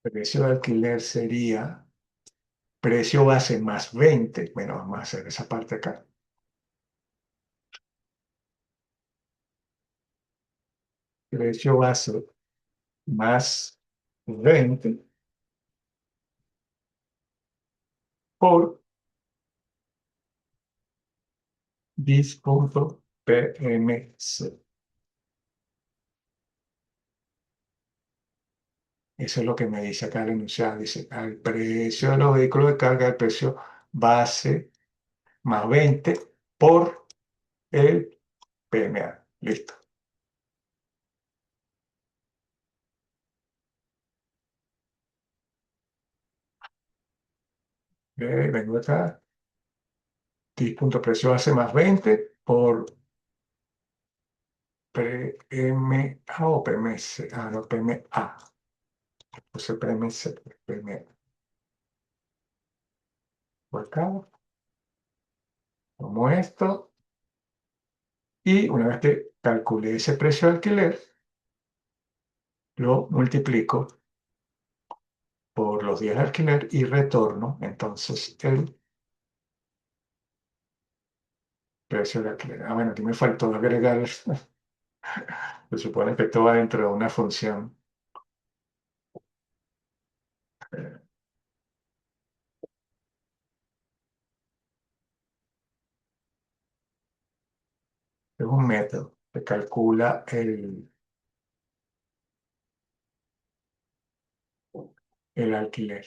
El precio de alquiler sería precio base más 20. Bueno, vamos a hacer esa parte acá. Precio base más 20 por dis.pmc. Eso es lo que me dice acá el enunciado. Dice, al precio de los vehículos de carga, el precio base más 20 por el PMA. Listo. Vengo acá. Punto precio base más 20 por PMA o PMS. Ah, no, PMA. Puse PMS, PMA. Por acá. Tomo esto. Y una vez que calculé ese precio de alquiler, lo multiplico por los días de alquiler y retorno entonces el precio de alquiler. Ah, bueno, aquí me faltó agregar, se supone que esto va dentro de una función. eh, es un método que calcula el alquiler.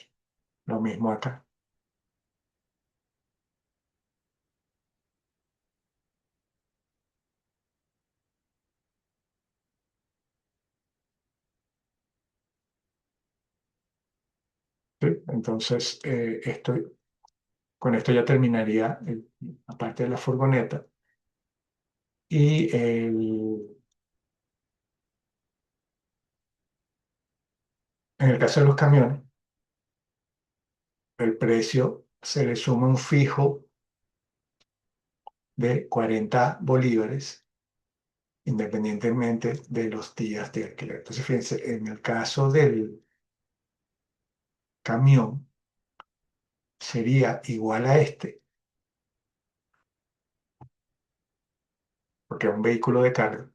Lo mismo acá. ¿Sí? Entonces, con esto ya terminaría la parte de la furgoneta. Y en el caso de los camiones, el precio se le suma un fijo de 40 bolívares independientemente de los días de alquiler. Entonces, fíjense, en el caso del camión sería igual a este, porque es un vehículo de carga,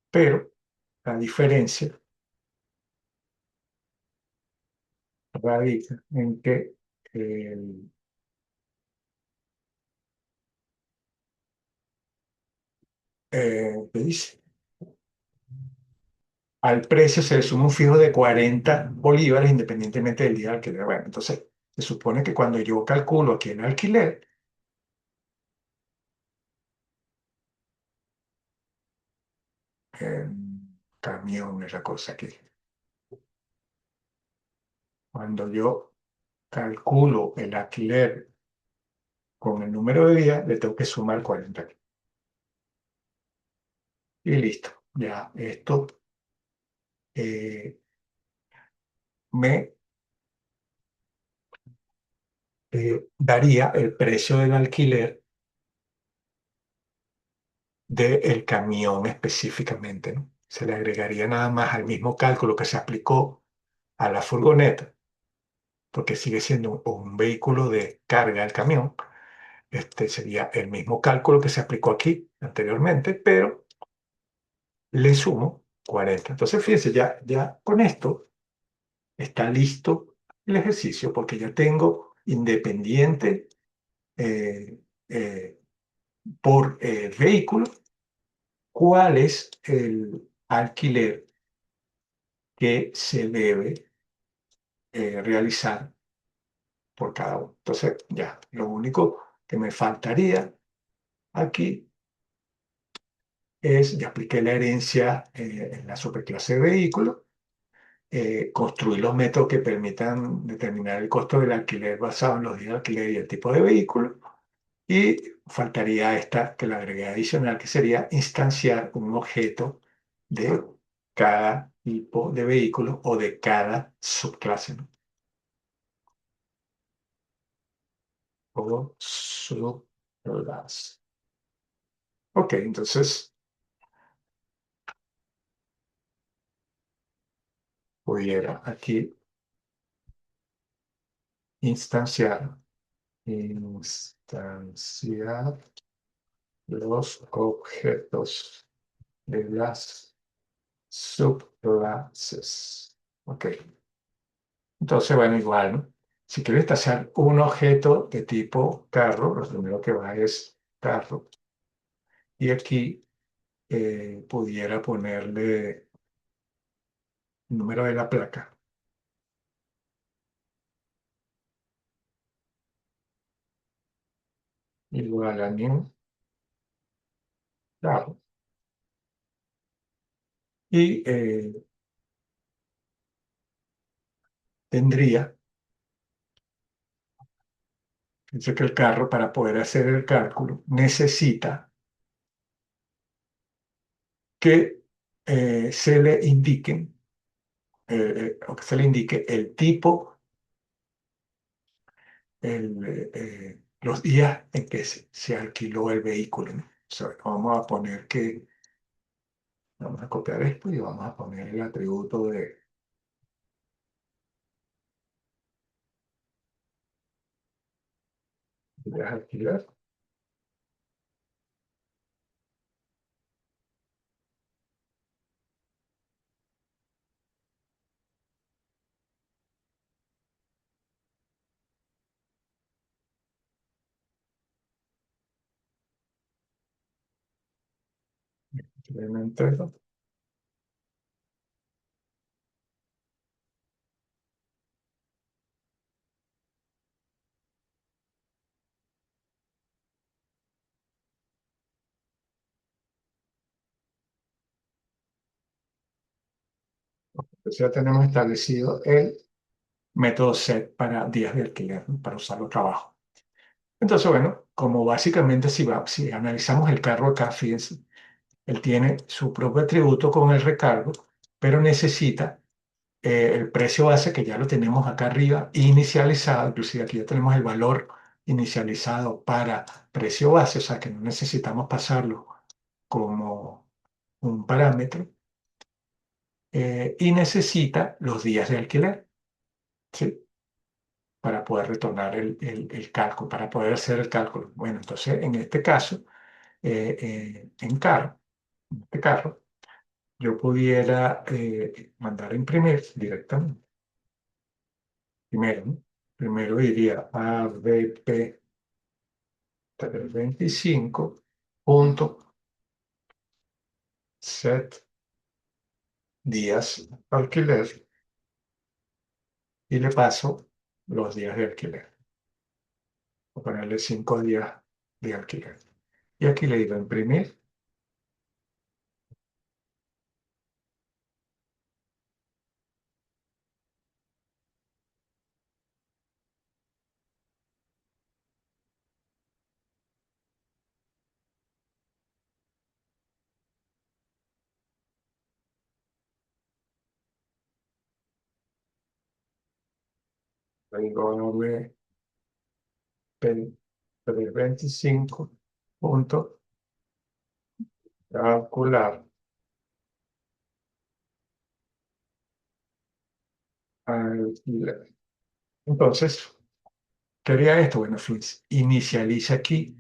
pero la diferencia radica en que el, ¿qué dice? Al precio se le suma un fijo de 40 bolívares independientemente del día de alquiler. Bueno, entonces se supone que cuando yo calculo aquí el alquiler, eh, camión es la cosa aquí. Cuando yo calculo el alquiler con el número de días, le tengo que sumar 40 y listo. Ya esto eh, me daría el precio del alquiler del camión específicamente, ¿no? Se le agregaría nada más al mismo cálculo que se aplicó a la furgoneta, porque sigue siendo un vehículo de carga el camión. Este sería el mismo cálculo que se aplicó aquí anteriormente, pero le sumo 40. Entonces, fíjense, ya con esto está listo el ejercicio, porque ya tengo independiente eh, eh, por vehículo cuál es el alquiler que se debe realizar por cada uno. Entonces, ya, lo único que me faltaría aquí es, ya apliqué la herencia en la superclase de vehículo, construir los métodos que permitan determinar el costo del alquiler basado en los días de alquiler y el tipo de vehículo. Y faltaría esta que la agregué adicional, que sería instanciar un objeto de cada tipo de vehículo o de cada subclase, ¿no? O subclase. Ok, entonces pudiera aquí instanciar, instanciar los objetos de las subclases. Ok. Entonces, bueno, igual, ¿no? Si quieres tachar un objeto de tipo carro, lo primero que va es carro. Y aquí pudiera ponerle el número de la placa, igual a new carro. Y tendría, dice que el carro para poder hacer el cálculo necesita que se le indiquen, o que se le indique el tipo, los días en que se alquiló el vehículo, ¿no? O sea, vamos a poner que, vamos a copiar esto y vamos a poner el atributo de días alquiler. Simplemente Entonces ya tenemos establecido el método SET para días de alquiler, ¿no? Para usarlo trabajo. Entonces, bueno, como básicamente si analizamos el carro acá, fíjense, él tiene su propio atributo con el recargo, pero necesita el precio base que ya lo tenemos acá arriba, inicializado, inclusive aquí ya tenemos el valor inicializado para precio base, o sea que no necesitamos pasarlo como un parámetro, y necesita los días de alquiler, ¿sí? Para poder retornar el cálculo, para poder hacer el cálculo. Bueno, entonces en este caso, en este carro, yo pudiera mandar a imprimir directamente. Primero, ¿no? Primero iría a BP 325 punto set días alquiler y le paso los días de alquiler. Voy a ponerle 5 días de alquiler. Y aquí le digo imprimir. Le digo BP 325 punto calcular alquiler. Entonces, ¿qué haría esto? Bueno, fíjense, inicializa aquí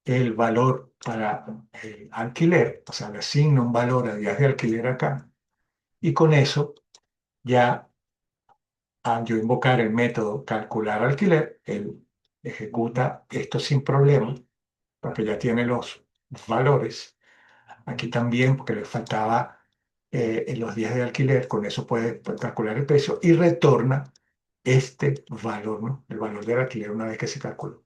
el valor para el alquiler, o sea, le asigna un valor a días de alquiler acá, y con eso ya al yo invocar el método calcular alquiler, él ejecuta esto sin problema, porque ya tiene los valores. Aquí también, porque le faltaba en los días de alquiler, con eso puede calcular el precio y retorna este valor, ¿no? El valor del alquiler una vez que se calculó.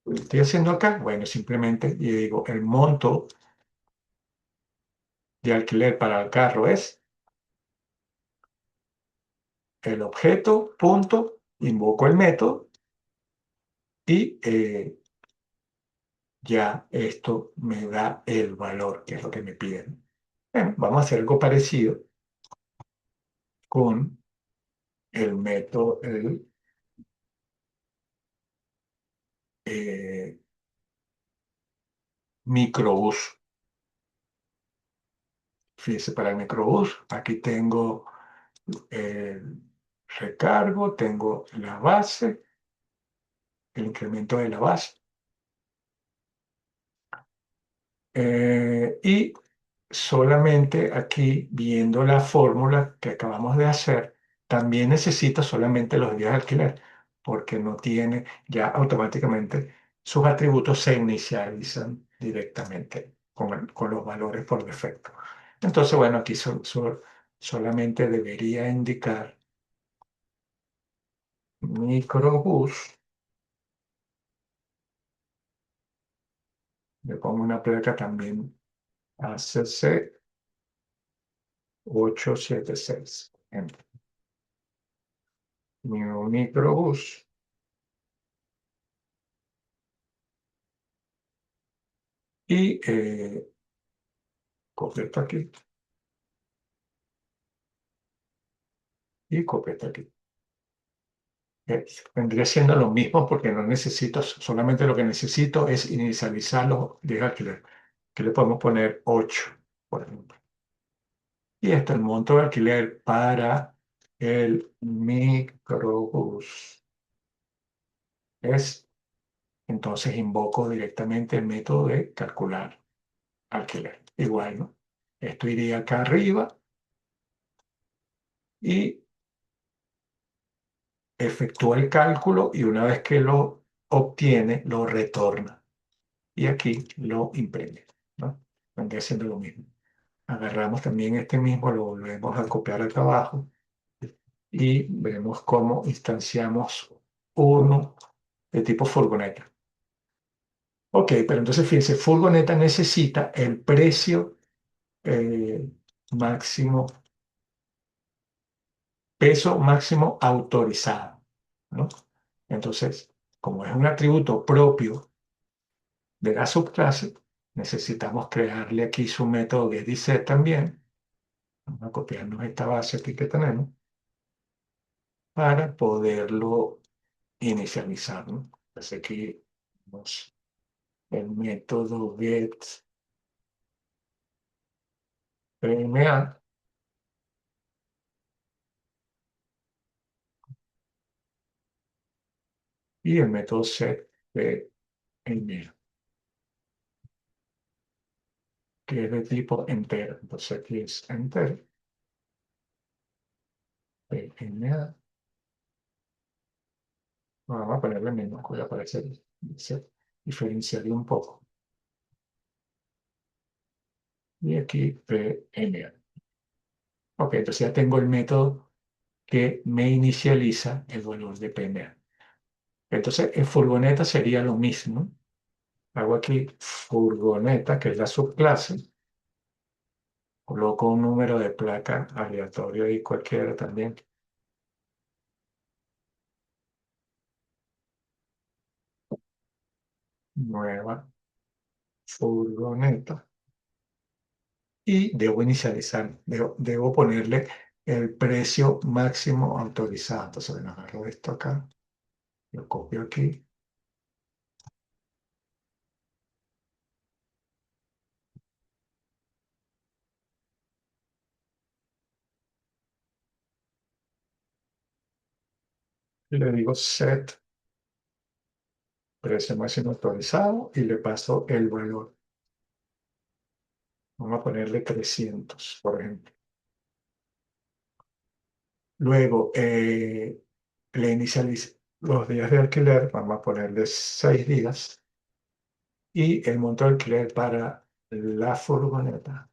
Lo que estoy haciendo acá, bueno, simplemente yo digo el monto de alquiler para el carro es el objeto, punto, invoco el método y ya esto me da el valor, que es lo que me piden. Bueno, vamos a hacer algo parecido con el método, el eh, microbús. Fíjese, para el microbús, aquí tengo el recargo, tengo la base, el incremento de la base. Y solamente aquí, viendo la fórmula que acabamos de hacer, también necesita solamente los días de alquiler, porque no tiene, ya automáticamente sus atributos se inicializan directamente con los valores por defecto. Entonces, bueno, aquí solamente debería indicar microbús. Le pongo una placa también ACC 876. Mi microbús y copio esto aquí y copio esto aquí. Vendría siendo lo mismo porque no necesito, solamente lo que necesito es inicializar los de alquiler, que le podemos poner 8, por ejemplo. Y este es el monto de alquiler para el microbús. Es, entonces invoco directamente el método de calcular alquiler. Igual, ¿no? Esto iría acá arriba y efectúa el cálculo y una vez que lo obtiene, lo retorna. Y aquí lo imprime, ¿no? Vendría siendo lo mismo. Agarramos también este mismo, lo volvemos a copiar acá abajo y vemos cómo instanciamos uno de tipo furgoneta. Ok, pero entonces fíjense, furgoneta necesita el precio máximo peso máximo autorizado, ¿no? Entonces, como es un atributo propio de la subclase, necesitamos crearle aquí su método getDeset también. Vamos a copiarnos esta base aquí que tenemos para poderlo inicializar, ¿no? Entonces aquí tenemos el método getPMA y el método setPMA, que es de tipo entero. Entonces aquí es entero, PMA. Vamos a ponerle minúscula para que se diferenciaría un poco. Y aquí PMA. Ok, entonces ya tengo el método que me inicializa el valor de PMA. Entonces, en furgoneta sería lo mismo. Hago aquí furgoneta, que es la subclase. Coloco un número de placa aleatorio y cualquiera también. Nueva furgoneta. Y debo inicializar, debo ponerle el precio máximo autorizado. Entonces, bueno, agarro esto acá, lo copio aquí, y le digo set precio máximo autorizado y le paso el valor. Vamos a ponerle 300, por ejemplo. Luego, le inicializo los días de alquiler, vamos a ponerle 6 días, y el monto de alquiler para la furgoneta.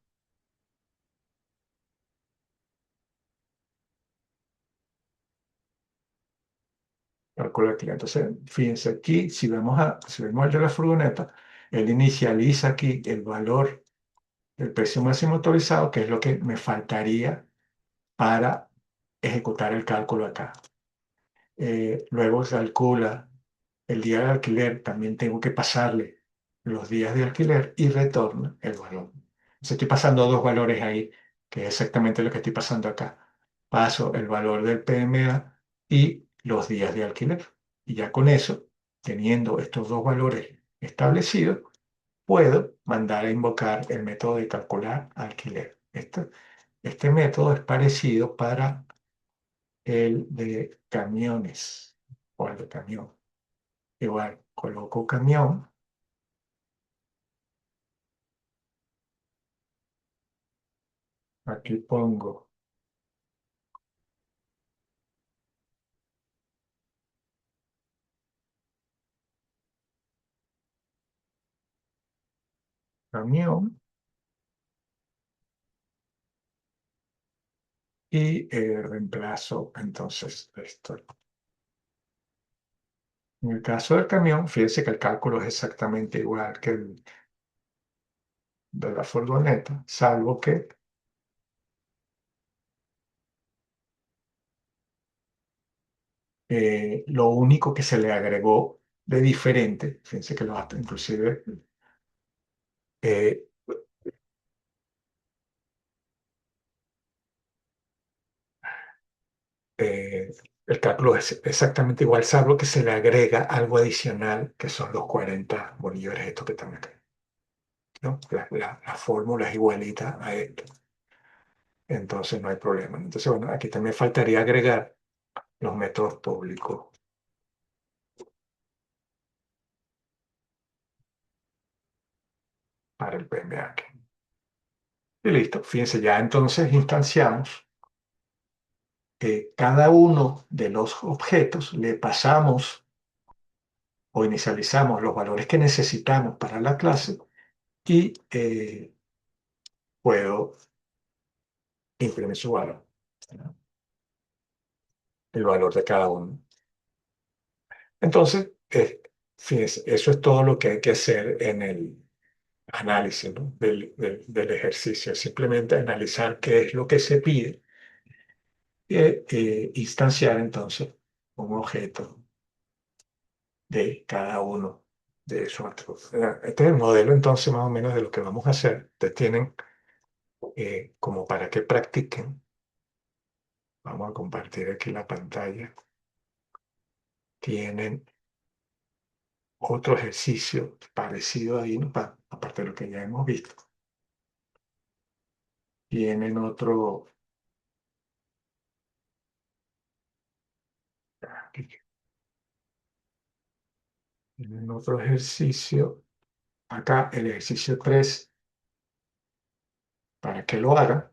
Calculo alquiler. Entonces, fíjense aquí, si vemos el de la furgoneta, él inicializa aquí el valor del precio máximo autorizado, que es lo que me faltaría para ejecutar el cálculo acá. Luego calcula el día de alquiler, también tengo que pasarle los días de alquiler y retorna el valor. Entonces estoy pasando dos valores ahí, que es exactamente lo que estoy pasando acá. Paso el valor del PMA y los días de alquiler. Y ya con eso, teniendo estos dos valores establecidos, puedo mandar a invocar el método de calcular alquiler. Este método es parecido para el de camiones o el de camión. Igual, coloco camión, aquí pongo camión y reemplazo entonces esto. En el caso del camión, fíjense que el cálculo es exactamente igual que el de la furgoneta, salvo que lo único que se le agregó de diferente, fíjense que inclusive eh, eh, el cálculo es exactamente igual, salvo que se le agrega algo adicional, que son los 40 bolívares, esto que están acá, ¿no? La fórmula es igualita a esto, entonces no hay problema. Entonces, bueno, aquí también faltaría agregar los métodos públicos para el PMA. Y listo, fíjense, ya entonces instanciamos cada uno de los objetos, le pasamos o inicializamos los valores que necesitamos para la clase y puedo imprimir su valor, ¿no? El valor de cada uno. Entonces, fíjense, eso es todo lo que hay que hacer en el análisis, ¿no? del ejercicio. Simplemente analizar qué es lo que se pide instanciar entonces un objeto de cada uno de esos atributos. Este es el modelo entonces más o menos de lo que vamos a hacer. Ustedes tienen como para que practiquen. Vamos a compartir aquí la pantalla. Tienen otro ejercicio parecido ahí, ¿no? Aparte de lo que ya hemos visto. Tienen otro, tienen otro ejercicio. Acá el ejercicio 3 para que lo hagan.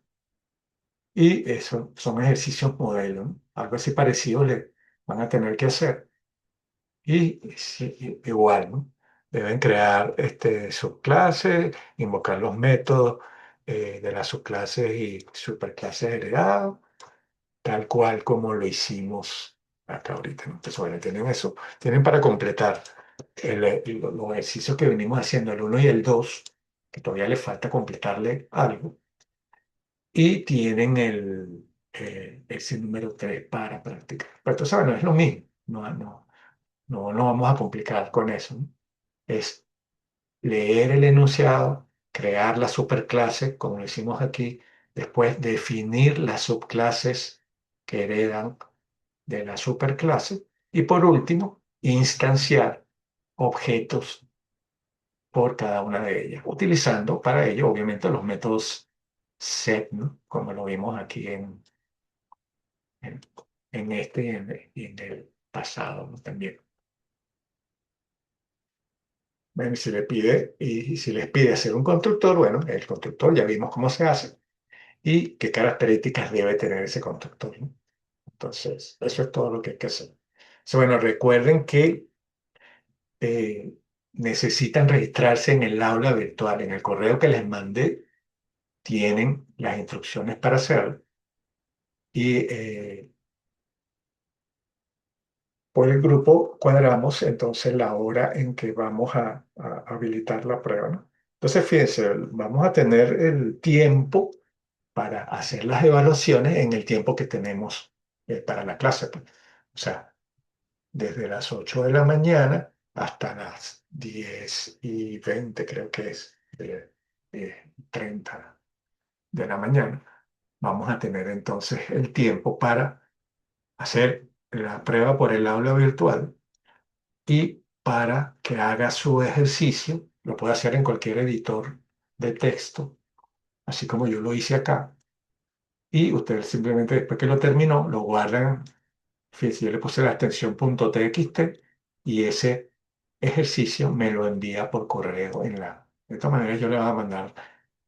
Y eso son ejercicios modelo, ¿no? Algo así parecido le van a tener que hacer. Y sí, igual, ¿no? Deben crear subclases, invocar los métodos de las subclases y superclases heredados, tal cual como lo hicimos acá ahorita, ¿no? Entonces, bueno, tienen eso. Tienen para completar los ejercicios que venimos haciendo, el uno y el 2 que todavía les falta completarle algo. Y tienen ese número 3 para practicar. Pero tú sabes, no es lo mismo. No vamos a complicar con eso, ¿no? Es leer el enunciado, crear la superclase, como lo hicimos aquí, después definir las subclases que heredan de la superclase y por último, instanciar objetos por cada una de ellas, utilizando para ello, obviamente, los métodos set, ¿no? Como lo vimos aquí en, en este y en el pasado, ¿no? También. Bueno, y si les pide hacer un constructor, bueno, el constructor ya vimos cómo se hace y qué características debe tener ese constructor, ¿no? Entonces, eso es todo lo que hay que hacer. Entonces, bueno, recuerden que eh, necesitan registrarse en el aula virtual. En el correo que les mandé tienen las instrucciones para hacerlo y por el grupo cuadramos entonces la hora en que vamos a habilitar la prueba, ¿no? Entonces, fíjense, vamos a tener el tiempo para hacer las evaluaciones en el tiempo que tenemos para la clase, pues. O sea, desde las 8 de la mañana hasta las 10:20, creo que es, 10:30 de la mañana. Vamos a tener entonces el tiempo para hacer la prueba por el aula virtual y para que haga su ejercicio, lo puede hacer en cualquier editor de texto, así como yo lo hice acá. Y usted simplemente después que lo terminó, lo guardan. Fíjese, yo le puse la extensión .txt y ese ejercicio me lo envía por correo De esta manera yo le voy a mandar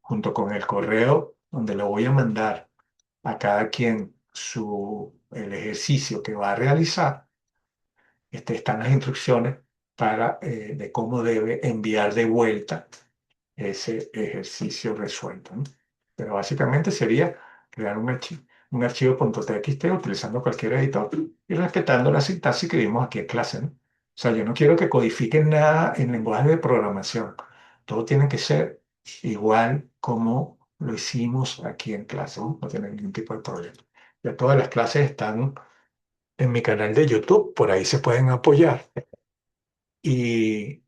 junto con el correo donde le voy a mandar a cada quien el ejercicio que va a realizar. Están las instrucciones de cómo debe enviar de vuelta ese ejercicio resuelto, ¿no? Pero básicamente sería crear un archivo .txt utilizando cualquier editor y respetando la sintaxis que vimos aquí en clase, ¿no? O sea, yo no quiero que codifiquen nada en lenguaje de programación. Todo tiene que ser igual como lo hicimos aquí en clase, ¿no? No tiene ningún tipo de problema. Ya todas las clases están en mi canal de YouTube, por ahí se pueden apoyar. Y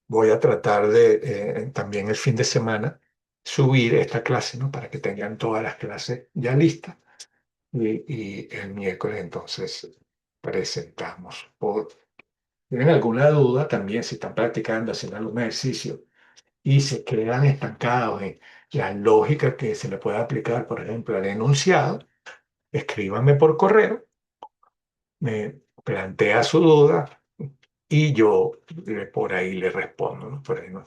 voy a tratar de también el fin de semana subir esta clase, ¿no? Para que tengan todas las clases ya listas. Y el miércoles entonces presentamos. ¿Tienen alguna duda también si están practicando, haciendo algún ejercicio y se quedan estancados en la lógica que se le puede aplicar, por ejemplo, al enunciado? Escríbanme por correo, me plantea su duda y yo por ahí le respondo, ¿no? Por ahí, ¿no?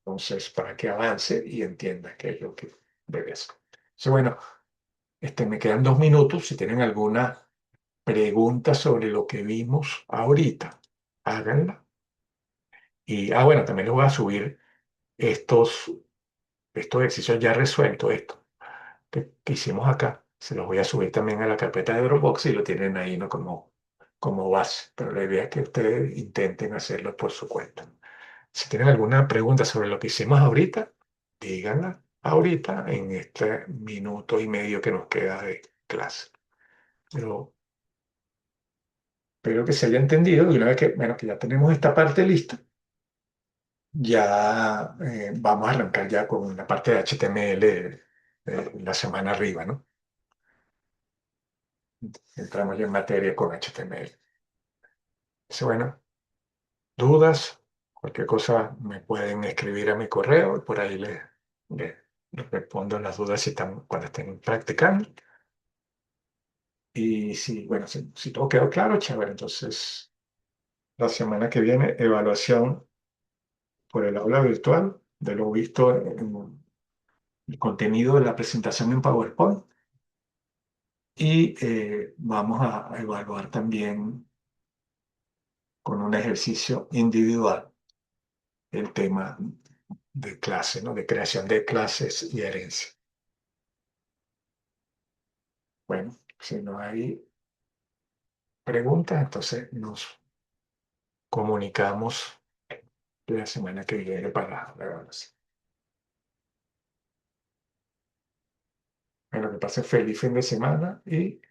Entonces, para que avance y entienda qué es lo que debe hacer. Entonces, bueno, me quedan 2 minutos. Si tienen alguna pregunta sobre lo que vimos ahorita, háganla. Y, bueno, también les voy a subir estos ejercicios ya resueltos, esto que hicimos acá. Se los voy a subir también a la carpeta de Dropbox y lo tienen ahí, ¿no? Como base. Pero la idea es que ustedes intenten hacerlo por su cuenta. Si tienen alguna pregunta sobre lo que hicimos ahorita, díganla ahorita en este minuto y medio que nos queda de clase. Pero espero que se haya entendido y una vez que, bueno, que ya tenemos esta parte lista, ya vamos a arrancar ya con la parte de HTML la semana arriba, ¿no? Entramos ya en materia con HTML. Dice, bueno, dudas, cualquier cosa me pueden escribir a mi correo y por ahí les respondo las dudas si están, cuando estén practicando. Y si, bueno, si todo quedó claro, chévere. Entonces, la semana que viene, evaluación por el aula virtual de lo visto en el contenido de la presentación en PowerPoint. Y vamos a evaluar también con un ejercicio individual el tema de clase, ¿no? De creación de clases y herencia. Bueno, si no hay preguntas, entonces nos comunicamos la semana que viene para la evaluación. Bueno, que pase feliz fin de semana y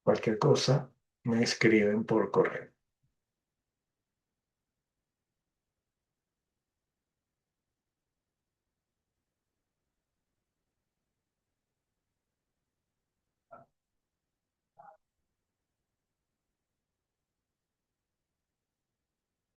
cualquier cosa me escriben por correo.